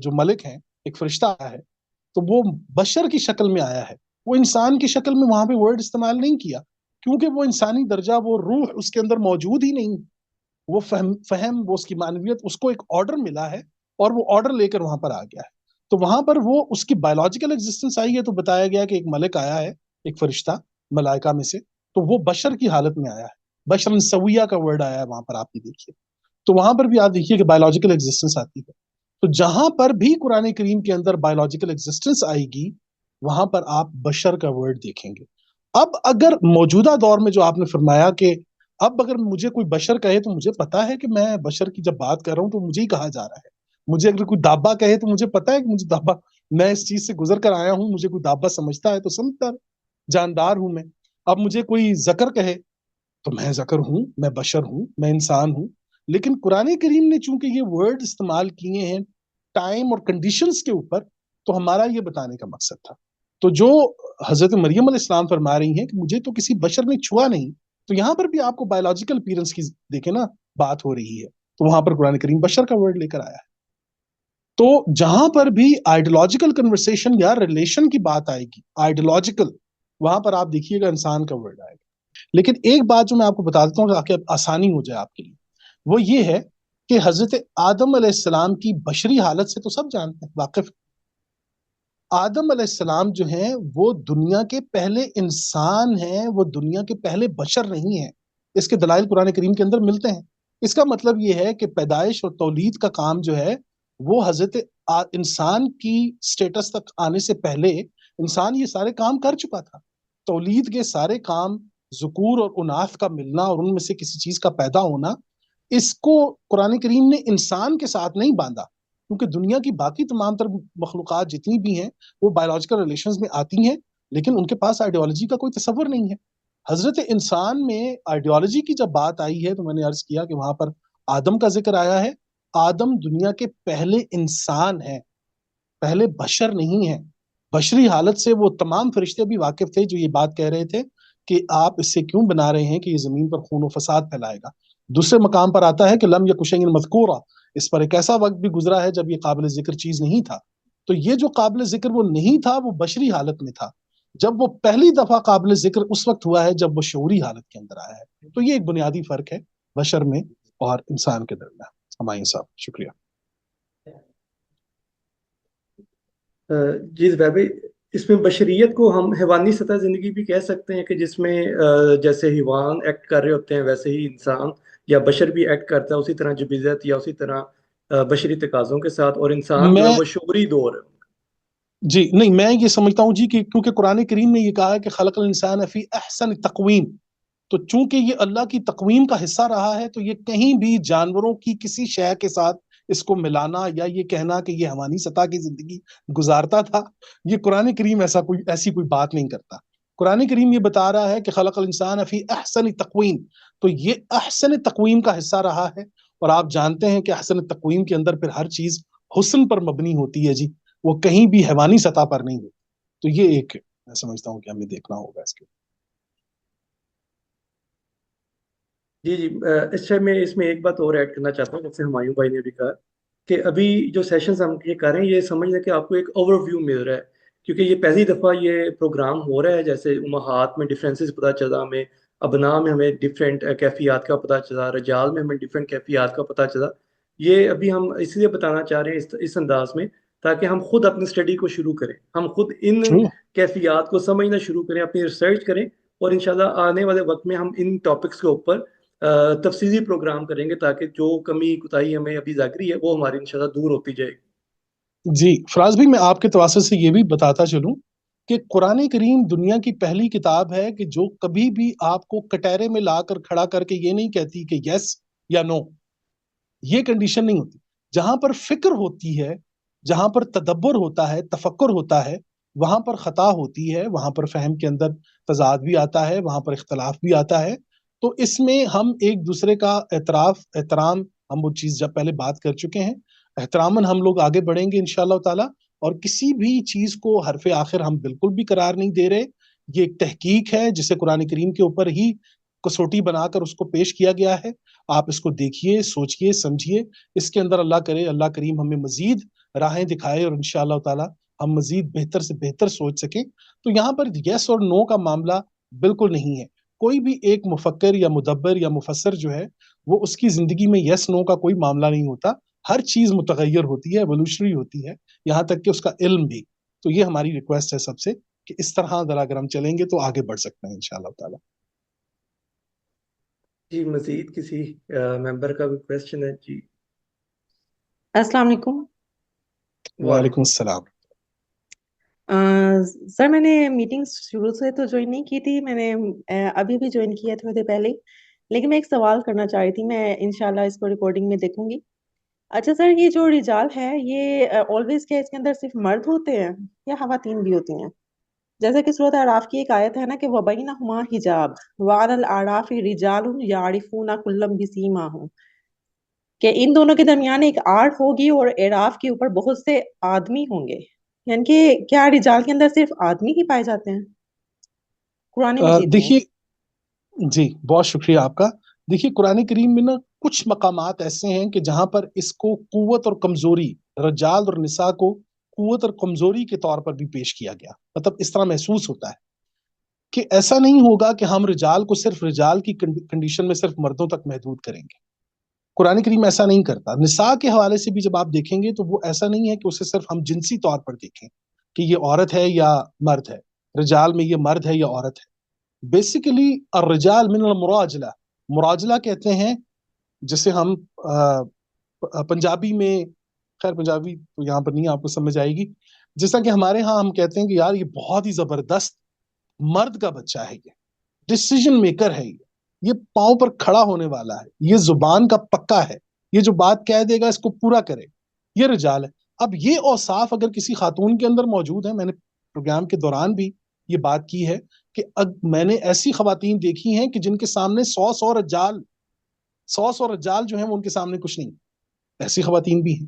جو ملک ہیں، ایک فرشتہ آیا ہے، تو وہ بشر کی شکل میں آیا ہے. وہ انسان کی شکل میں وہاں پہ ورڈ استعمال نہیں کیا، کیونکہ وہ انسانی درجہ، وہ روح اس کے اندر موجود ہی نہیں. وہ فہم وہ اس کی معنویت، اس کو ایک آرڈر ملا ہے، اور وہ آرڈر لے کر وہاں پر آ گیا ہے. تو وہاں پر وہ اس کی بایولوجیکل ایگزسٹنس آئی ہے، تو بتایا گیا کہ ایک ملک آیا ہے، ایک فرشتہ ملائکہ میں سے، تو وہ بشر کی حالت میں آیا ہے. بشر سویہ کا ورڈ آیا ہے وہاں پر، آپ بھی دیکھیے. تو وہاں پر بھی آپ دیکھیے کہ بایولوجیکل ایگزسٹنس آتی ہے. تو جہاں پر بھی قرآن کریم کے اندر بایولوجیکل ایگزسٹنس آئے گی، وہاں پر آپ بشر کا ورڈ دیکھیں گے. اب اگر موجودہ دور میں جو آپ نے فرمایا کہ اب اگر مجھے کوئی بشر کہے تو مجھے پتا ہے کہ میں بشر کی جب بات کر رہا ہوں تو مجھے ہی کہا جا رہا ہے. مجھے اگر کوئی دابا کہے تو مجھے پتا ہے کہ مجھے دابا، میں اس چیز سے گزر کر آیا ہوں، مجھے کوئی دابا سمجھتا ہے تو سمجھتا جاندار ہوں میں. اب مجھے کوئی ذکر کہے تو میں ذکر ہوں، میں بشر ہوں، میں انسان ہوں. لیکن قرآن کریم نے چونکہ یہ ورڈ استعمال کیے ہیں ٹائم اور کنڈیشنز کے اوپر، تو ہمارا یہ بتانے کا مقصد تھا. تو جو حضرت مریم علیہ السلام فرما رہی ہیں کہ مجھے تو کسی بشر نے چھوا نہیں، تو یہاں پر بھی آپ کو بایولوجیکل اپیرنس کی دیکھیں نا بات ہو رہی ہے، تو وہاں پر قرآن کریم بشر کا ورڈ لے کر آیا ہے. تو جہاں پر بھی آئیڈیولوجیکل کنورسیشن یا ریلیشن کی بات آئے گی آئیڈیولوجیکل، وہاں پر آپ دیکھیے گا انسان کا ورڈ آئے گا. لیکن ایک بات جو میں آپ کو بتا دیتا ہوں تاکہ آسانی ہو جائے آپ کے لیے، وہ یہ ہے کہ حضرت آدم علیہ السلام کی بشری حالت سے تو سب جانتے ہیں، واقف. آدم علیہ السلام جو ہیں وہ دنیا کے پہلے انسان ہیں، وہ دنیا کے پہلے بشر نہیں ہیں. اس کے دلائل قرآن کریم کے اندر ملتے ہیں. اس کا مطلب یہ ہے کہ پیدائش اور تولید کا کام جو ہے وہ حضرت انسان کی سٹیٹس تک آنے سے پہلے انسان یہ سارے کام کر چکا تھا. تولید کے سارے کام، ذکور اور اناث کا ملنا اور ان میں سے کسی چیز کا پیدا ہونا، اس کو قرآن کریم نے انسان کے ساتھ نہیں باندھا، کیونکہ دنیا کی باقی تمام تر مخلوقات جتنی بھی ہیں وہ بایولوجیکل ریلیشنز میں آتی ہیں، لیکن ان کے پاس آئیڈیالوجی کا کوئی تصور نہیں ہے. حضرت انسان میں آئیڈیالوجی کی جب بات آئی ہے تو میں نے عرض کیا کہ وہاں پر آدم کا ذکر آیا ہے. آدم دنیا کے پہلے انسان ہیں، پہلے بشر نہیں ہیں. بشری حالت سے وہ تمام فرشتے بھی واقف تھے جو یہ بات کہہ رہے تھے کہ آپ اس سے کیوں بنا رہے ہیں کہ یہ زمین پر خون و فساد پھیلائے گا. دوسرے مقام پر آتا ہے کہ لم یک شیء مذکورا، اس پر ایک ایسا وقت بھی گزرا ہے جب یہ قابل ذکر چیز نہیں تھا. تو یہ جو قابل ذکر وہ نہیں تھا، وہ بشری حالت میں تھا. جب وہ پہلی دفعہ قابل ذکر اس وقت ہوا ہے جب وہ شعوری حالت کے اندر آیا ہے. تو یہ ایک بنیادی فرق ہے بشر میں اور انسان کے درمیان. ہمایوں صاحب شکریہ. جی زبیر بھائی، اس میں بشریت کو ہم حیوانی سطح زندگی بھی کہہ سکتے ہیں کہ جس میں جیسے حیوان ایکٹ کر رہے ہوتے ہیں ویسے ہی انسان یا بشر بھی ایکٹ کرتا ہے اسی طرح جبلت یا اسی طرح بشری تقاضوں کے ساتھ، اور انسان جو ہے میں وہ شعوری دور ہے. جی نہیں، میں یہ سمجھتا ہوں جی کہ کیونکہ قرآن کریم نے یہ کہا ہے کہ خلق الانسان فی احسن تقویم، تو چونکہ یہ اللہ کی تقویم کا حصہ رہا ہے، تو یہ کہیں بھی جانوروں کی کسی شے کے ساتھ اس کو ملانا یا یہ کہنا کہ یہ حیوانی سطح کی زندگی گزارتا تھا، یہ قرآن کریم ایسی کوئی بات نہیں کرتا. قرآن کریم یہ بتا رہا ہے کہ خلق الانسان فی احسن تقویم، تو یہ احسن تقویم کا حصہ رہا ہے، اور آپ جانتے ہیں کہ احسن تقویم کے اندر پھر ہر چیز حسن پر مبنی ہوتی ہے جی، وہ کہیں بھی حیوانی سطح پر نہیں ہوتی. تو یہ ایک میں سمجھتا ہوں کہ ہمیں دیکھنا ہوگا اس کے. جی جی، اس میں ایک بات اور ایڈ کرنا چاہتا ہوں، جیسے ہمایوں بھائی نے بھی کہا کہ ابھی جو سیشنز ہم یہ کر رہے ہیں، یہ سمجھنا کہ آپ کو ایک اوور ویو مل رہا ہے، کیونکہ یہ پہلی دفعہ یہ پروگرام ہو رہا ہے. جیسے امہات میں ڈفرینسز پتہ چلا ہمیں، ابنا میں ہمیں ڈفرینٹ کیفیات کا پتہ چلا، رجال میں ہمیں ڈفرینٹ کیفیات کا پتہ چلا. یہ ابھی ہم اس لیے بتانا چاہ رہے ہیں اس انداز میں، تاکہ ہم خود اپنی اسٹڈی کو شروع کریں، ہم خود ان ٹرو. کیفیات کو سمجھنا شروع کریں، اپنی ریسرچ کریں، اور انشاءاللہ آنے والے وقت میں ہم ان ٹاپکس کے اوپر تفصیلی پروگرام کریں گے، تاکہ جو کمی کوتاہی ہمیں ابھی ظاہری ہے وہ ہماری انشاءاللہ دور ہوتی جائے گی. جی فراز بھائی، میں آپ کے توسط سے یہ بھی بتاتا چلوں کہ قرآن کریم دنیا کی پہلی کتاب ہے کہ جو کبھی بھی آپ کو کٹہرے میں لا کر کھڑا کر کے یہ نہیں کہتی کہ یس یا نو، یہ کنڈیشن نہیں ہوتی. جہاں پر فکر ہوتی ہے، جہاں پر تدبر ہوتا ہے، تفکر ہوتا ہے، وہاں پر خطا ہوتی ہے، وہاں پر فہم کے اندر تضاد بھی آتا ہے، وہاں پر اختلاف بھی آتا ہے. تو اس میں ہم ایک دوسرے کا احترام، ہم وہ چیز جب پہلے بات کر چکے ہیں، احتراماً ہم لوگ آگے بڑھیں گے انشاءاللہ تعالی. اور کسی بھی چیز کو حرف آخر ہم بالکل بھی قرار نہیں دے رہے. یہ ایک تحقیق ہے جسے قرآن کریم کے اوپر ہی کسوٹی بنا کر اس کو پیش کیا گیا ہے. آپ اس کو دیکھیے، سوچئے، سمجھیے. اس کے اندر اللہ کرے اللہ کریم ہمیں مزید راہیں دکھائے، اور انشاءاللہ تعالی ہم مزید بہتر سے بہتر سوچ سکیں. تو یہاں پر یس اور نو کا معاملہ بالکل نہیں ہے. کوئی بھی ایک مفکر یا مدبر یا مفسر جو ہے، وہ اس کی زندگی میں یس نو کا کوئی معاملہ نہیں ہوتا. ہر چیز متغیر ہوتی ہے، ایوولوشنری ہوتی ہے، یہاں تک کہ اس کا علم بھی. تو یہ ہماری ریکویسٹ ہے سب سے کہ اس طرح اگر ہم چلیں گے تو آگے بڑھ سکتے ہیں انشاءاللہ تعالی. جی مزید کسی ممبر کا بھی کویسچن ہے؟ جی السلام علیکم. وعلیکم السلام. سر میں نے میٹنگ شروع سے تو جوائن نہیں کی تھی، میں نے ابھی بھی جوائن کیا تھوڑی دیر پہلے، لیکن میں ایک سوال کرنا چاہ رہی تھی. میں انشاءاللہ اس کو ریکارڈنگ میں دیکھوں گی. اچھا سر، یہ جو رجال ہے یہ آلویز کیا اس کے اندر صرف مرد ہوتے ہیں یا خواتین بھی ہوتی ہیں؟ جیسا کہ سورۃ اعراف کی ایک آیت ہے نا کہ وَبَيْنَهُمَا حِجَاب وَعَلَى الْأَعْرَافِ رِجَالٌ يَعْرِفُونَ كُلًّا بِسِيمَاهُمْ، کہ ان دونوں کے درمیان ایک آڑ ہوگی اور اعراف کے اوپر بہت سے آدمی ہوں گے. یعنی کہ کیا رجال کے اندر صرف آدمی ہی پائے جاتے ہیں قرآن مجید میں؟ دیکھیے، جی بہت شکریہ آپ کا. دیکھیے قرآن کریم میں نا کچھ مقامات ایسے ہیں کہ جہاں پر اس کو قوت اور کمزوری، رجال اور نساء کو قوت اور کمزوری کے طور پر بھی پیش کیا گیا. مطلب اس طرح محسوس ہوتا ہے کہ ایسا نہیں ہوگا کہ ہم رجال کو صرف رجال کی کنڈیشن میں صرف مردوں تک محدود کریں گے. قرآن کریم ایسا نہیں کرتا. نساء کے حوالے سے بھی جب آپ دیکھیں گے تو وہ ایسا نہیں ہے کہ اسے صرف ہم جنسی طور پر دیکھیں کہ یہ عورت ہے یا مرد ہے، رجال میں یہ مرد ہے یا عورت ہے. بیسیکلی الرجال من المراجلہ، مراجلہ کہتے ہیں جسے ہم پنجابی میں، خیر پنجابی تو یہاں پر نہیں آپ کو سمجھ آئے گی، جیسا کہ ہمارے ہاں ہم کہتے ہیں کہ یار یہ بہت ہی زبردست مرد کا بچہ ہے، یہ ڈیسیژن میکر ہے، یہ پاؤں پر کھڑا ہونے والا ہے، یہ زبان کا پکا ہے، یہ جو بات کہہ دے گا اس کو پورا کرے، یہ رجال ہے. اب یہ اوصاف اگر کسی خاتون کے اندر موجود ہے، میں نے پروگرام کے دوران بھی یہ بات کی ہے کہ میں نے ایسی خواتین دیکھی ہیں کہ جن کے سامنے سو رجال جو ہیں وہ ان کے سامنے کچھ نہیں. ایسی خواتین بھی ہیں،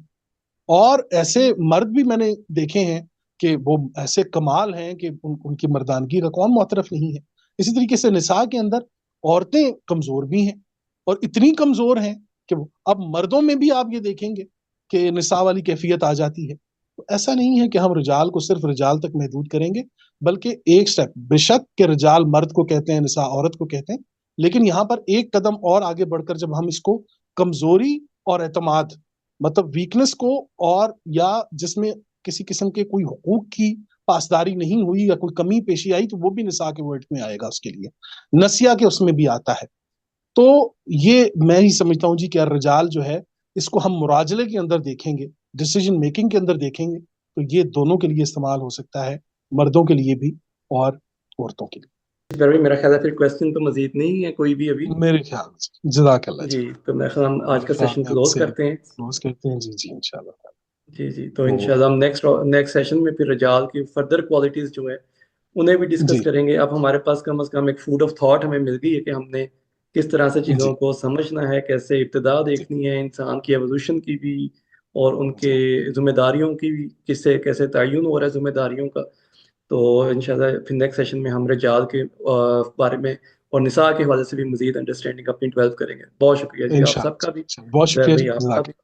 اور ایسے مرد بھی میں نے دیکھے ہیں کہ وہ ایسے کمال ہیں کہ ان کی مردانگی کا کون معترف نہیں ہے. اسی طریقے سے نساء کے اندر عورتیں کمزور بھی ہیں، اور اتنی کمزور ہیں کہ اب مردوں میں بھی آپ یہ دیکھیں گے کہ نساء والی کیفیت آ جاتی ہے. تو ایسا نہیں ہے کہ ہم رجال کو صرف رجال تک محدود کریں گے، بلکہ ایک سٹیپ، بے شک کہ رجال مرد کو کہتے ہیں، نساء عورت کو کہتے ہیں، لیکن یہاں پر ایک قدم اور آگے بڑھ کر جب ہم اس کو کمزوری اور اعتماد، مطلب ویکنس کو، اور یا جس میں کسی قسم کے کوئی حقوق کی پاسداری نہیں ہوئی یا کوئی کمی پیشی آئی، تو وہ بھی نساء کے ورڈ میں آئے گا، اس کے لیے نسیہ کے اس میں بھی آتا ہے. تو یہ میں ہی سمجھتا ہوں جی کہ الرجال جو ہے اس کو ہم مراجلے کے اندر دیکھیں گے، ڈیسیژن میکنگ کے اندر دیکھیں گے، تو یہ دونوں کے لیے استعمال ہو سکتا ہے، مردوں کے لیے بھی اور عورتوں کے لیے. میرا خیال ہے پھر کویسچن تو مزید نہیں ہے کوئی بھی ابھی. میرے خیال سے جزاک اللہ جی تو میرا خیال ہم آج کا سیشن کلوز کرتے ہیں. کلوز کرتے ہیں جی انشاءاللہ. جی تو انشاءاللہ ہم نیکسٹ سیشن میں پھر رجال کی فردر کوالٹیز جو ہے انہیں بھی ڈسکس جی کریں گے. اب ہمارے پاس کم از کم ایک فوڈ آف تھاٹ ہمیں مل گئی ہے کہ ہم نے کس طرح سے جی چیزوں کو سمجھنا ہے, کیسے ابتدا جی دیکھنی ہے انسان کی ایوولوشن کی بھی, اور ان کے جی ذمہ داریوں کی بھی, کس سے کیسے تعین ہو رہا ہے ذمہ داریوں کا. تو انشاءاللہ پھر نیکسٹ سیشن میں ہم رجال کے بارے میں اور نساء کے حوالے سے بھی مزید انڈرسٹینڈنگ اپنی ڈیولپ کریں گے. بہت شکریہ جی آپ سب کا بھی, انشاءاللہ بہت زید شکریہ جی، بھائی آپ کا جزاک بھی.